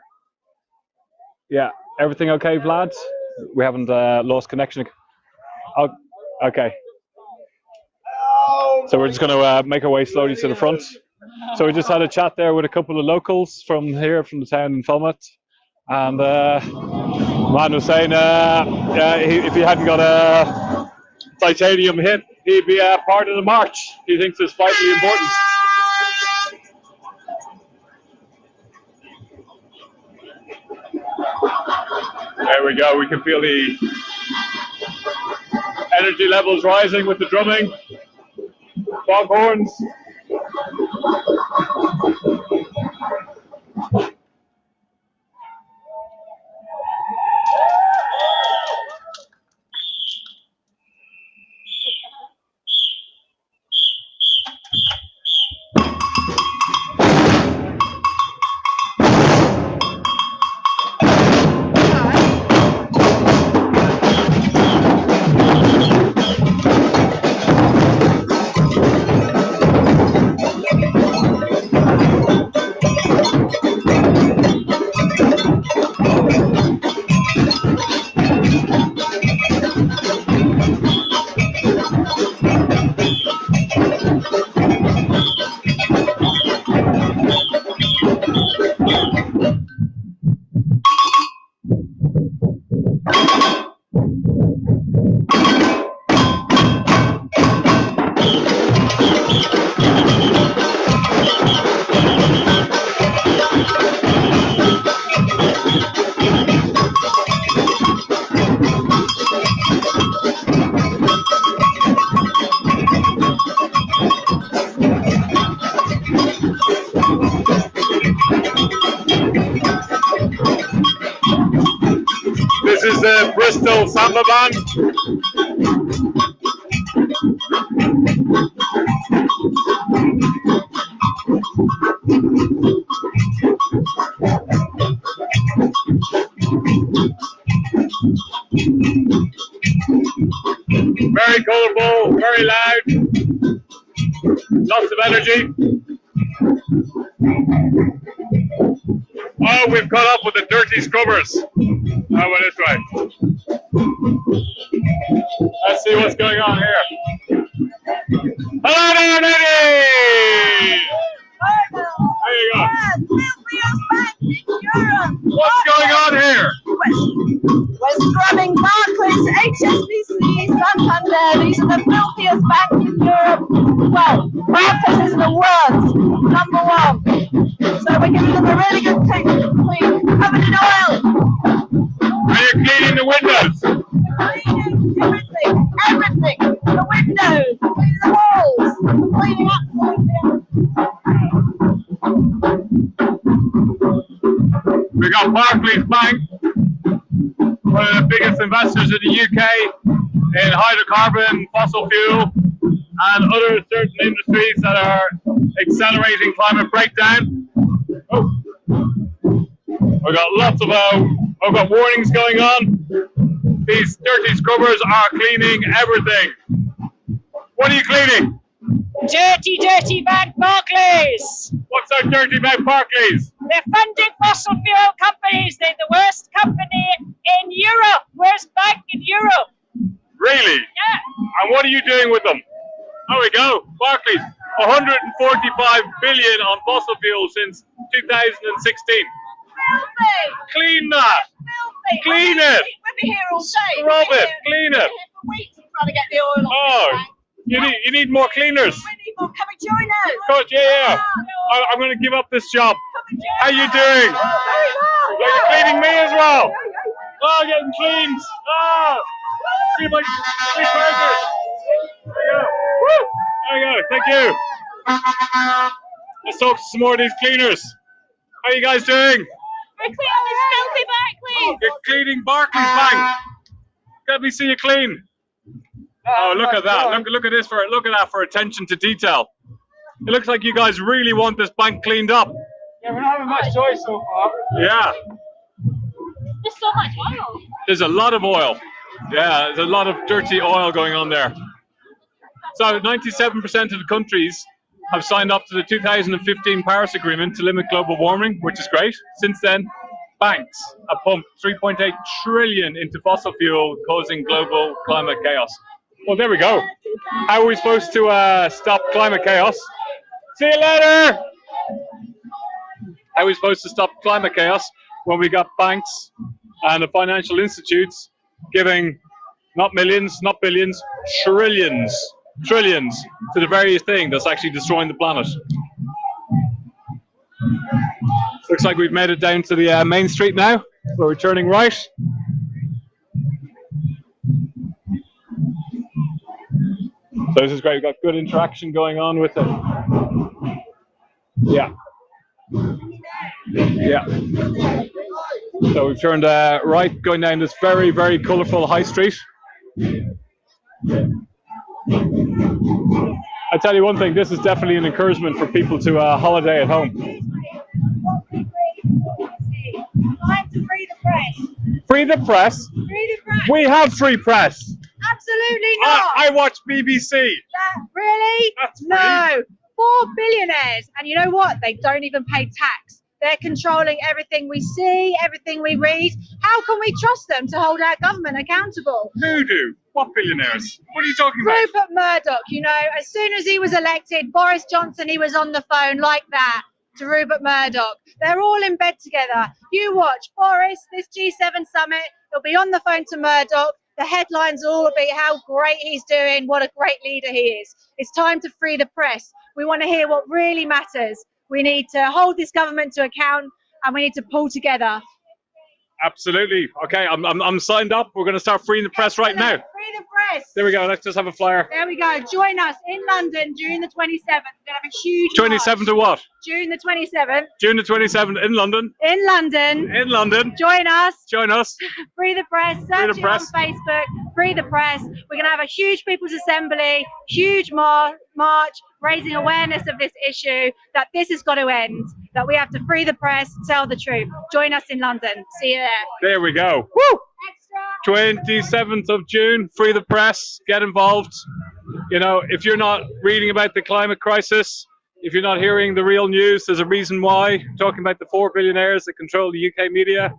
Yeah, everything okay, Vlad? We haven't lost connection. Oh, okay. So we're just going to make our way slowly to the front. So we just had a chat there with a couple of locals from here, from the town in Falmouth. And man was saying if he hadn't got a titanium hit, he'd be part of the march. He thinks it's vitally important. There we go. We can feel the energy levels rising with the drumming. Foghorns. This is the Bristol Samba Band. Very colourful, very loud, lots of energy. Oh, we've caught up with the Dirty Scrubbers. Oh, well, that's right. Let's see what's going on here. Hello there, ladies! There you go. What's going on here? We're scrubbing Barclays, HSBC, Santander. These are the filthiest banks in Europe. Well, Barclays is the worst, number one. So we're giving them a really good technical clean, covered in oil. Are you cleaning the windows? Cleaning everything, everything. The windows, cleaning the walls, cleaning absolutely. We got Barclays Bank, one of the biggest investors in the UK in hydrocarbon, fossil fuel, and other certain industries that are accelerating climate breakdown. Oh. We've got lots of I've got warnings going on. These dirty scrubbers are cleaning everything. What are you cleaning? Dirty, dirty bank Barclays. What's our dirty bank Barclays? They're funding fossil fuel companies. They're the worst company in Europe. Worst bank in Europe. Really? Yeah. And what are you doing with them? There we go. Barclays, 145 billion on fossil fuel since 2016. Filthy. Clean that. Filthy. Clean it. We'll be here all day. Scrub it. Clean it. We're here for weeks trying to get the oil off. Oh, you need more cleaners. We need more. Come and join us. Coach, yeah. I'm going to give up this job. How you doing? Very well. Are you cleaning me as well? Oh, getting cleaned. Oh, see my three burgers. There you go. Woo. There you go. Thank you. Let's talk to some more of these cleaners. How are you guys doing? Quickly on this filthy back, please. You're cleaning Barclays Bank. Let me see you clean. Oh, look at that. Look at this look at that for attention to detail. It looks like you guys really want this bank cleaned up. Yeah, we're not having much choice so far. Yeah. There's so much oil. There's a lot of oil. Yeah, there's a lot of dirty oil going on there. So 97% of the countries have signed up to the 2015 Paris Agreement to limit global warming, which is great. Since then, banks have pumped 3.8 trillion into fossil fuel, causing global climate chaos. Well, there we go. How are we supposed to stop climate chaos? See you later! How are we supposed to stop climate chaos when we got banks and the financial institutes giving not millions, not billions, trillions to the very thing that's actually destroying the planet? Looks like we've made it down to the main street now. We're turning right. So this is great. We've got good interaction going on with it. Yeah. Yeah. So we've turned right, going down this very, very colourful high street. I tell you one thing, this is definitely an encouragement for people to holiday at home. Time to free the press. Free the press? Free the press. We have free press. Absolutely not. I watch BBC. Really? That's free. No. 4 billionaires. And you know what? They don't even pay tax. They're controlling everything we see, everything we read. How can we trust them to hold our government accountable? Who do? What billionaires? What are you talking about? Rupert Murdoch, you know, as soon as he was elected, Boris Johnson, he was on the phone like that to Rupert Murdoch. They're all in bed together. You watch Boris, this G7 summit, he'll be on the phone to Murdoch. The headlines will all be how great he's doing, what a great leader he is. It's time to free the press. We want to hear what really matters. We need to hold this government to account, and we need to pull together. Absolutely. Okay, I'm signed up. We're going to start freeing the press right now. Free the press. There we go. Let's just have a flyer. There we go. Join us in London June the 27th. We're going to have a huge 27th of what? June the 27th. June the 27th in London. In London. In London. Join us. Join us. Free the press. Search it on Facebook. Free the press. We're going to have a huge people's assembly, huge march, raising awareness of this issue, that this has got to end, that we have to free the press, tell the truth. Join us in London. See you there. There we go. Woo! 27th of June, free the press, get involved. You know, if you're not reading about the climate crisis, if you're not hearing the real news, there's a reason why. Talking about the 4 billionaires that control the UK media,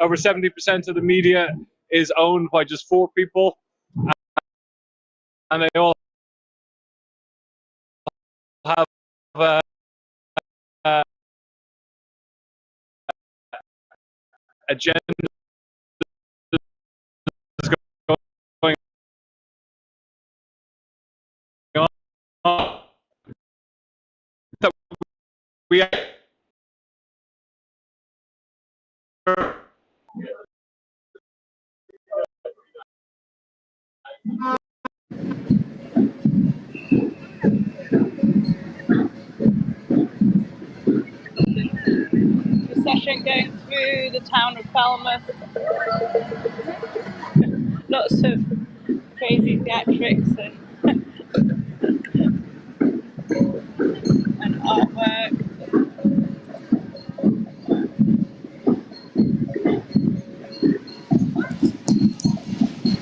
over 70% of the media is owned by just 4 people, and they all have agenda going on that we Procession going through the town of Falmouth. Lots of crazy theatrics and artwork.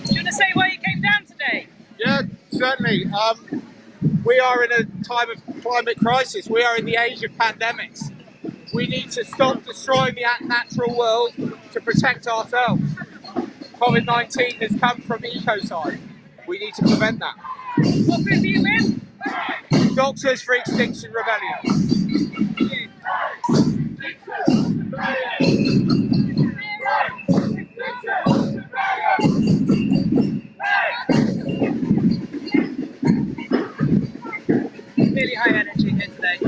Do you want to say why you came down today? Yeah, certainly. We are in a time of climate crisis. We are in the age of pandemics. We need to stop destroying the natural world to protect ourselves. COVID-19 has come from ecocide. We need to prevent that. What group are you in? Doctors for Extinction Rebellion. Really high energy here today.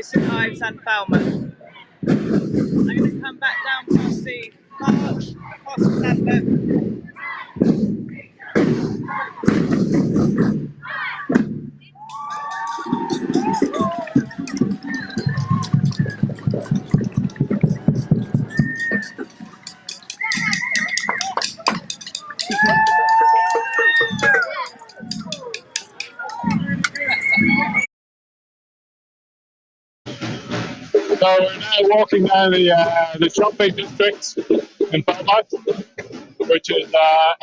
St Ives and Falmouth. I'm going to come back down past the arch, past the sandpit. So we're now walking down the shopping district in Falmouth, which is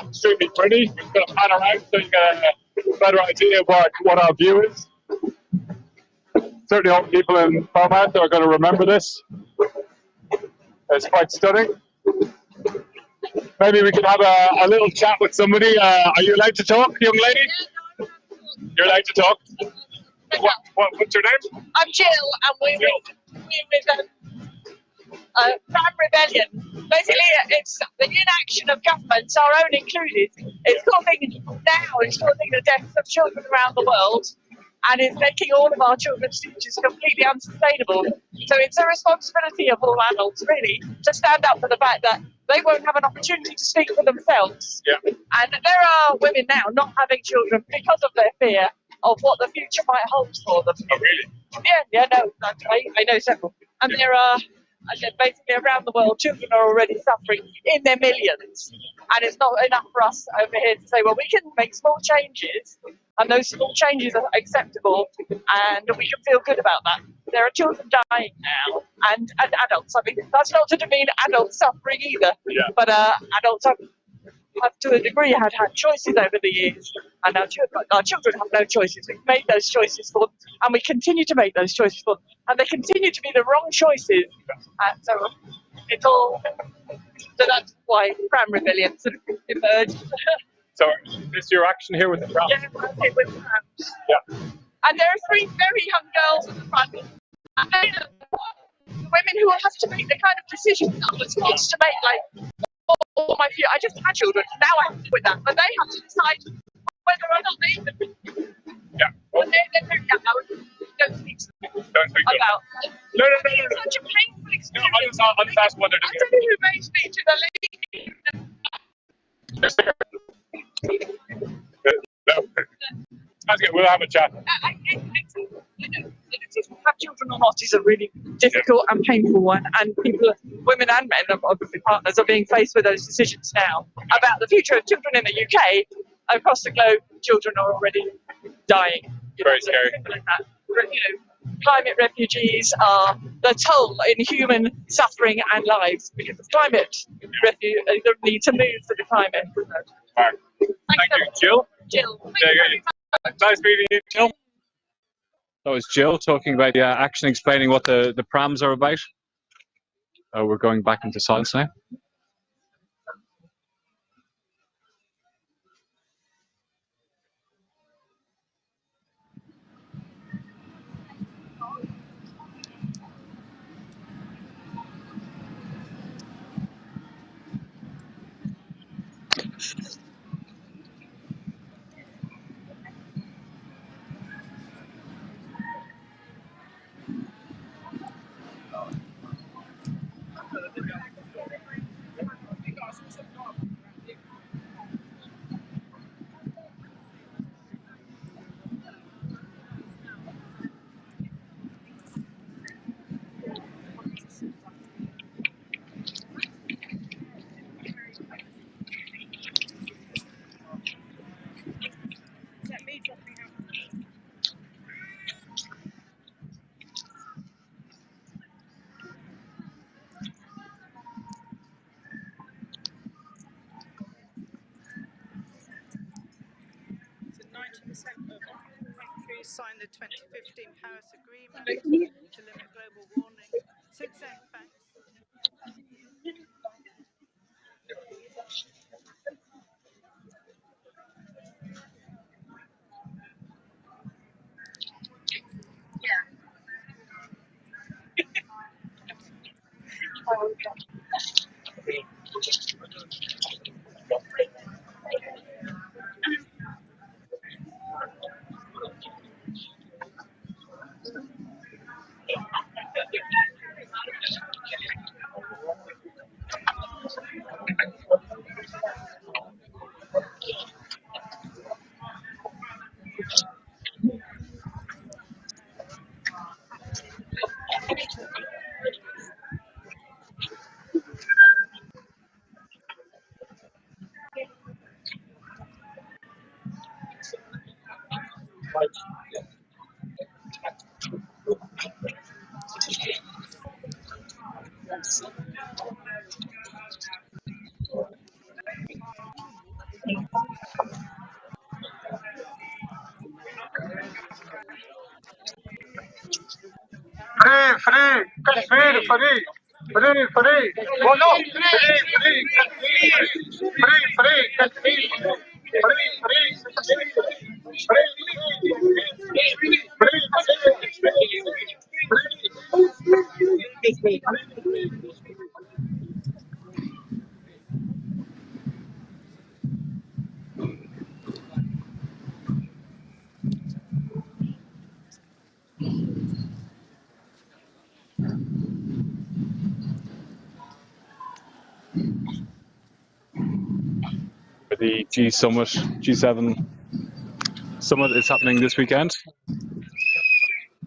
extremely pretty. We're going to pan around so you get a better idea of what our view is. Certainly all the people in Falmouth are going to remember this. It's quite stunning. Maybe we could have a little chat with somebody. Are you allowed to talk, young lady? You're allowed to talk? What's your name? I'm Jill, and we're with Crime Rebellion. Basically, it's the inaction of governments, our own included. It's causing the deaths of children around the world, and it's making all of our children's futures completely unsustainable. So it's a responsibility of all adults, really, to stand up for the fact that they won't have an opportunity to speak for themselves. Yeah. And there are women now not having children because of their fear of what the future might hold for them. Oh, really? Yeah, no, I know several. And there are, basically around the world, children are already suffering in their millions. And it's not enough for us over here to say, well, we can make small changes, and those small changes are acceptable, and we can feel good about that. There are children dying now, and adults. I mean, that's not to demean adult suffering either, but adults have to a degree had choices over the years, and our children have no choices. We've made those choices for them, and we continue to make those choices for them, and they continue to be the wrong choices. So it's all. So that's why Crime Rebellion sort of emerged. So is this your action here with the crowd? Yeah, with crowds. Yeah. And there are 3 very young girls at the front. And they are women who will have to make the kind of decisions I was forced to make, like, all my future. I just had children, now I have to do with that. But they have to decide whether or not they even. Yeah. Well, they're very young. I don't speak to them about. No. It's such a painful experience. No, I'll just ask what they're doing. I don't know who may speak to the lady. No. That's good. We'll have a chat. The decision to have children or not is a really difficult and painful one, and people, women and men, obviously partners, are being faced with those decisions now about the future of children in the UK. Across the globe, children are already dying. Very scary. Like that. Climate refugees are the toll in human suffering and lives because of climate the need to move to the climate. Right. Thank you, Jill. Jill. Nice meeting you, Jill. That was Jill talking about the action, explaining what the prams are about. We're going back into silence now. Signed the 2015 Paris Agreement to limit global warming. Since then, thanks. Free, free, Kashmir, free, free, free. Bolo, free, free, Kashmir, free, free, Kashmir, free, free, The G7 Summit is happening this weekend.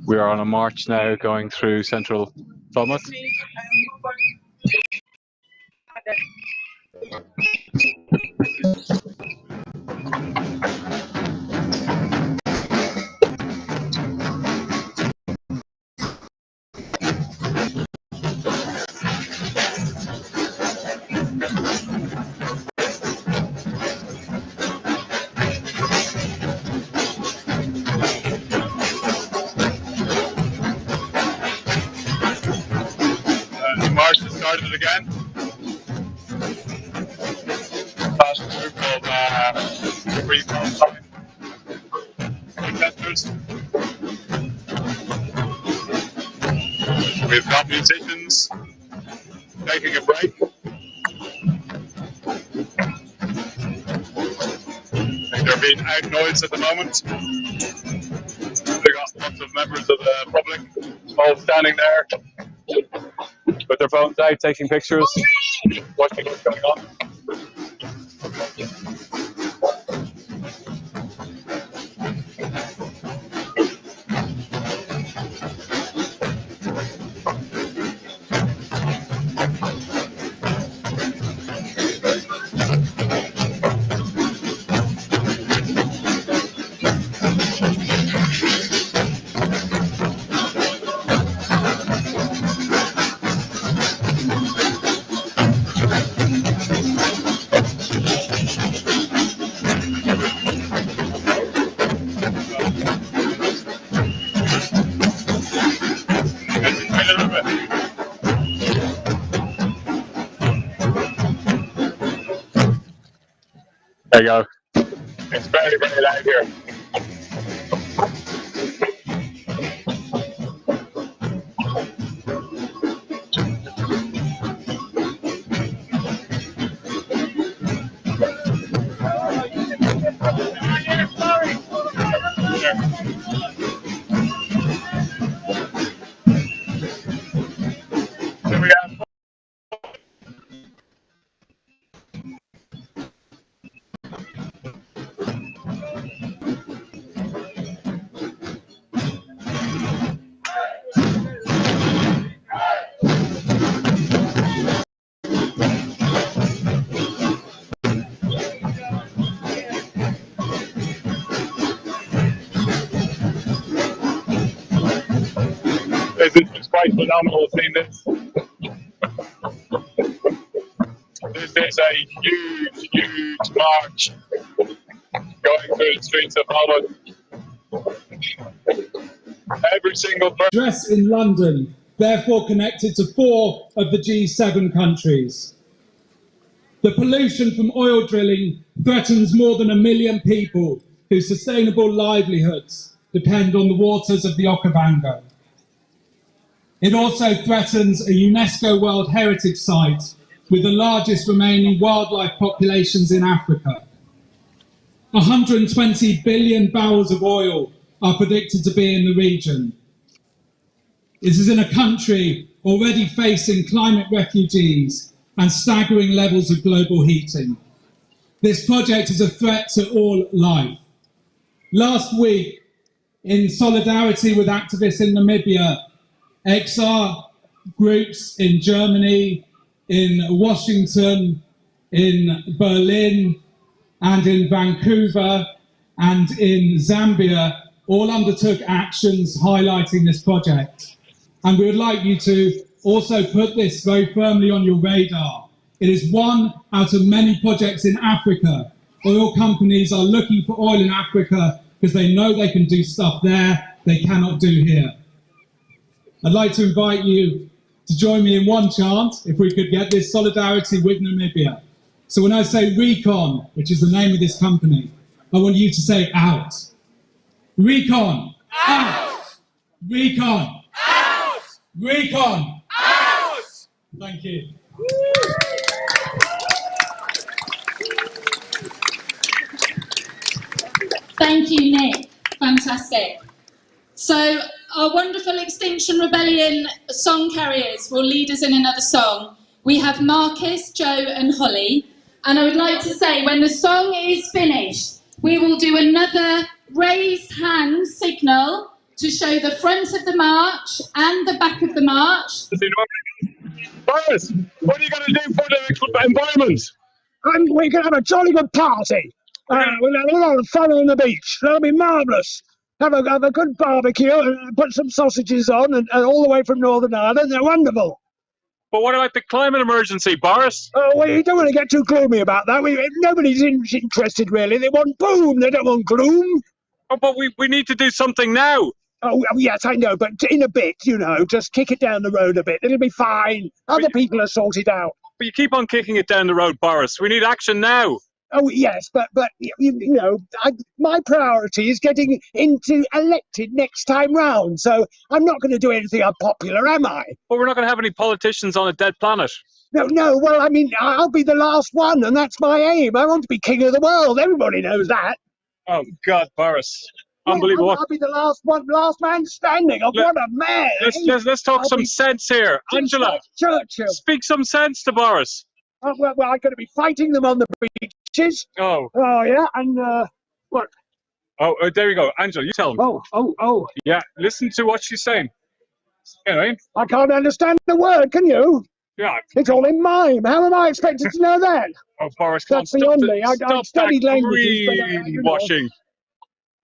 We are on a march now going through central Falmouth. The march has started again. Past a group of the Greenwash Summit protesters. We've got musicians taking a break. They're being out-noised at the moment. We've got lots of members of the public all standing there with their phones out, taking pictures, watching what's going on. There you go. It's very, very loud here. Here we are. It's quite phenomenal seeing this. This is a huge, huge march going through the streets of Falmouth. Every single person. Address in London, therefore connected to 4 of the G7 countries. The pollution from oil drilling threatens more than 1 million people whose sustainable livelihoods depend on the waters of the Okavango. It also threatens a UNESCO World Heritage Site with the largest remaining wildlife populations in Africa. 120 billion barrels of oil are predicted to be in the region. This is in a country already facing climate refugees and staggering levels of global heating. This project is a threat to all life. Last week, in solidarity with activists in Namibia, XR groups in Germany, in Washington, in Berlin, and in Vancouver, and in Zambia all undertook actions highlighting this project. And we would like you to also put this very firmly on your radar. It is one out of many projects in Africa. Oil companies are looking for oil in Africa because they know they can do stuff there they cannot do here. I'd like to invite you to join me in one chant, if we could get this solidarity with Namibia. So when I say Recon, which is the name of this company, I want you to say out. Recon, out! Recon, out! Recon, out! Thank you. Thank you, Nick. Fantastic. So our wonderful Extinction Rebellion song carriers will lead us in another song. We have Marcus, Joe and Holly. And I would like to say, when the song is finished, we will do another raised hand signal to show the front of the march and the back of the march. Boris, what are you going to do for the environment? We're going to have a jolly good party. We'll have a lot of fun on the beach. That'll be marvellous. Have a good barbecue and put some sausages on and all the way from Northern Ireland. They're wonderful. But what about the climate emergency, Boris? Oh, well, you don't want to get too gloomy about that. Nobody's interested, really. They want boom. They don't want gloom. Oh, but we need to do something now. Oh, yes, I know. But in a bit, just kick it down the road a bit. It'll be fine. Other people are sorted out. But you keep on kicking it down the road, Boris. We need action now. Oh, yes, but my priority is getting elected next time round, so I'm not going to do anything unpopular, am I? But we're not going to have any politicians on a dead planet. No, well, I mean, I'll be the last one, and that's my aim. I want to be king of the world. Everybody knows that. Oh, God, Boris. Unbelievable. I'll be the last man standing. Oh, what a man. Let's talk some sense here. Angela, Churchill. Speak some sense to Boris. Oh, well, I'm going to be fighting them on the beaches. Oh, yeah, and what? Oh, there you go. Angela, you tell him. Oh. Yeah, listen to what she's saying. Anyway. I can't understand the word, can you? Yeah. It's all in mime. How am I expected to know that? Oh, Boris, that's beyond me. I've studied languages. Greenwashing.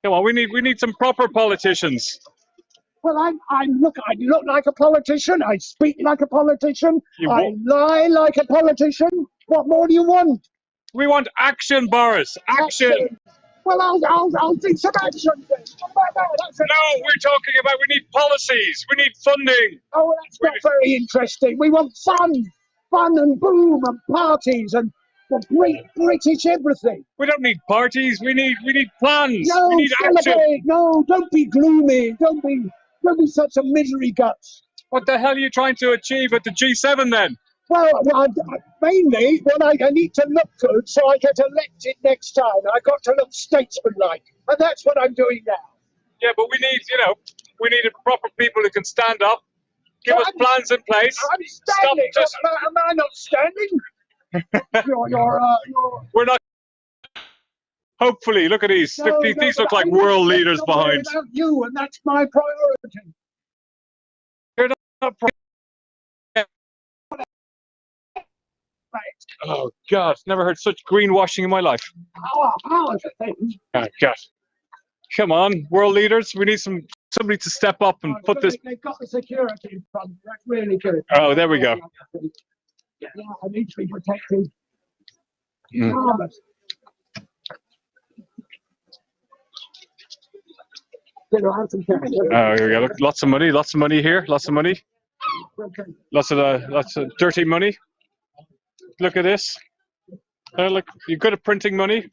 Come on, we need some proper politicians. Well, I look like a politician. I speak like a politician. I lie like a politician. What more do you want? We want action, Boris. Action. Well, I'll do some action. No, we're talking about we need policies. We need funding. Oh, that's not very interesting. We want fun and boom and parties and the great British everything. We don't need parties. We need plans. No, we need action. No, don't be gloomy. Don't be such a misery guts. What the hell are you trying to achieve at the G7 then? Well, mainly, I need to look good so I get elected next time. I've got to look statesmanlike, and that's what I'm doing now. Yeah, but we need proper people who can stand up, give us plans in place. I'm standing. Am I not standing? We're not. Hopefully, look at these. These look like world leaders behind. About you, and that's my priority. You're not. Oh God! Never heard such greenwashing in my life. Power is a thing. Oh God! Come on, world leaders. We need somebody to step up and put this. They've got the security in front. That's really good. Oh, there we go. Yeah, I need to be protected. Oh, here we go. Look, lots of money here. Lots of money. Lots of dirty money. Look at this. Look, you're good at printing money.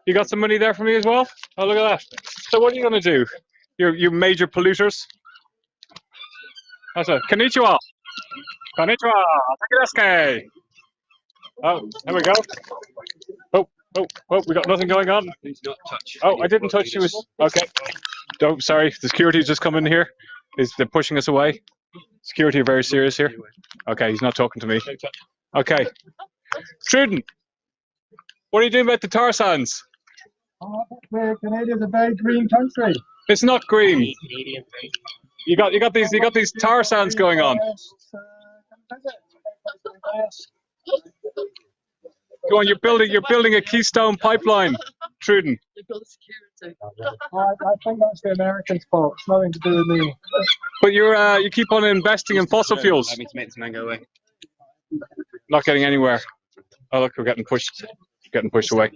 You got some money there for me as well? Oh, look at that. So what are you going to do? You major polluters? That's it. Konnichiwa. Konnichiwa. Takidesuke. Oh, there we go. Oh, we got nothing going on. Oh, I didn't touch. She was okay. Oh, sorry. The security's just come in here. They're pushing us away. Security are very serious here. Okay, he's not talking to me. Okay. Truden, what are you doing about the tar sands? Canada's a very green country. It's not green. You got these tar sands going on. Go on, you're building a Keystone pipeline, Truden. I think that's the Americans' fault. It's nothing to do with me. But you keep on investing in fossil fuels. Let me to make this man go away. Not getting anywhere. Oh look, we're getting pushed away.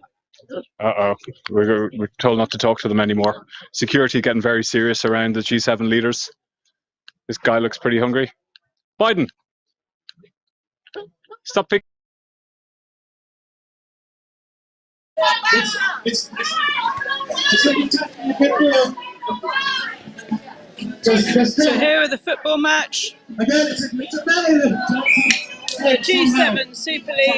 Uh-oh. We're told not to talk to them anymore. Security getting very serious around the G7 leaders. This guy looks pretty hungry. Biden! Stop picking. So here are the football match. The G7 Super League.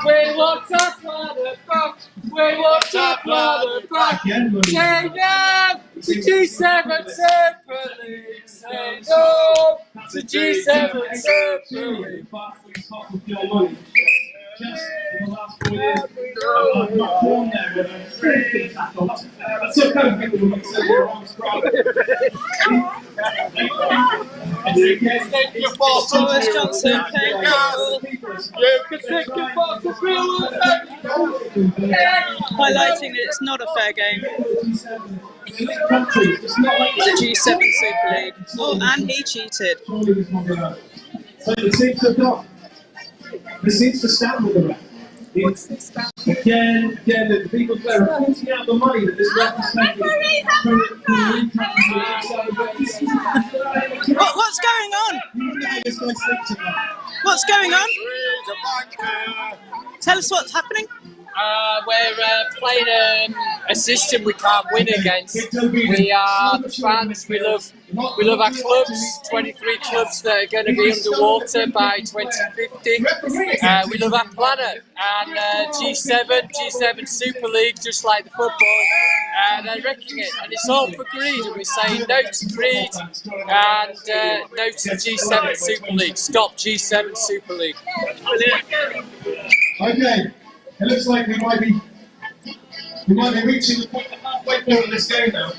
We want to motherfuck. We want to motherfuck. Say no to G7 Super League. Say no to G7 Super League. Boris Johnson playing football. Highlighting that it's not a fair game. The G7 Super League. Oh, and he cheated. It seems to stand with the ref. Again, the people there are pointing out the money that this ref is making. What's going on? What's going on? Tell us what's happening. We're playing a system we can't win against. We are the fans. We love our clubs. 23 clubs that are going to be underwater by 2050. We love our planet. And G7 Super League, just like the football, they're wrecking it. And it's all for greed. And we're saying no to greed and no to the G7 Super League. Stop G7 Super League. Okay. It looks like we might be reaching the halfway point of this game now.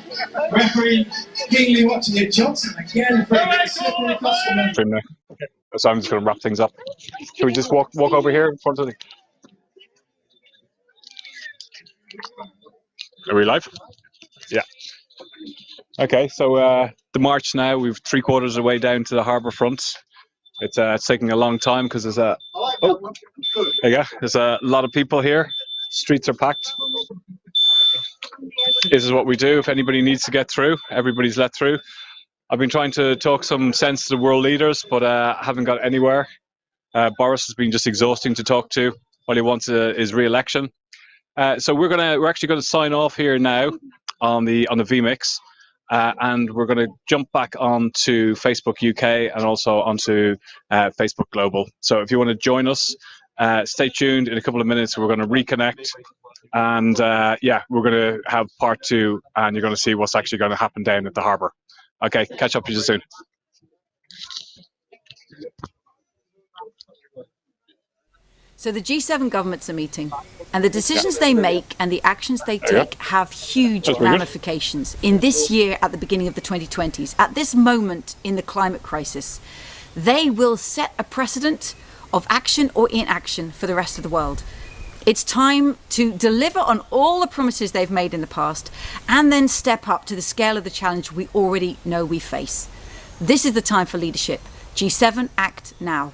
Referee keenly watching it. Johnson again for a slippery customer. Okay. So I'm just going to wrap things up. Should we just walk over here in front of the... Are we live? Yeah. Okay, so the march now, we've 3/4 of the way down to the harbour front. It's taking a long time because there's there you go. There's a lot of people here. Streets are packed. This is what we do. If anybody needs to get through, everybody's let through. I've been trying to talk some sense to the world leaders, but haven't got anywhere. Boris has been just exhausting to talk to. All he wants is re-election. So we're actually going to sign off here now on the vMix. And we're going to jump back onto Facebook UK and also onto Facebook Global. So if you want to join us, stay tuned. In a couple of minutes, we're going to reconnect. And yeah, we're going to have part 2, and you're going to see what's actually going to happen down at the harbour. Okay, catch up with you soon. So the G7 governments are meeting, and the decisions they make and the actions they take have huge ramifications in this year at the beginning of the 2020s. At this moment in the climate crisis, they will set a precedent of action or inaction for the rest of the world. It's time to deliver on all the promises they've made in the past and then step up to the scale of the challenge we already know we face. This is the time for leadership. G7, act now.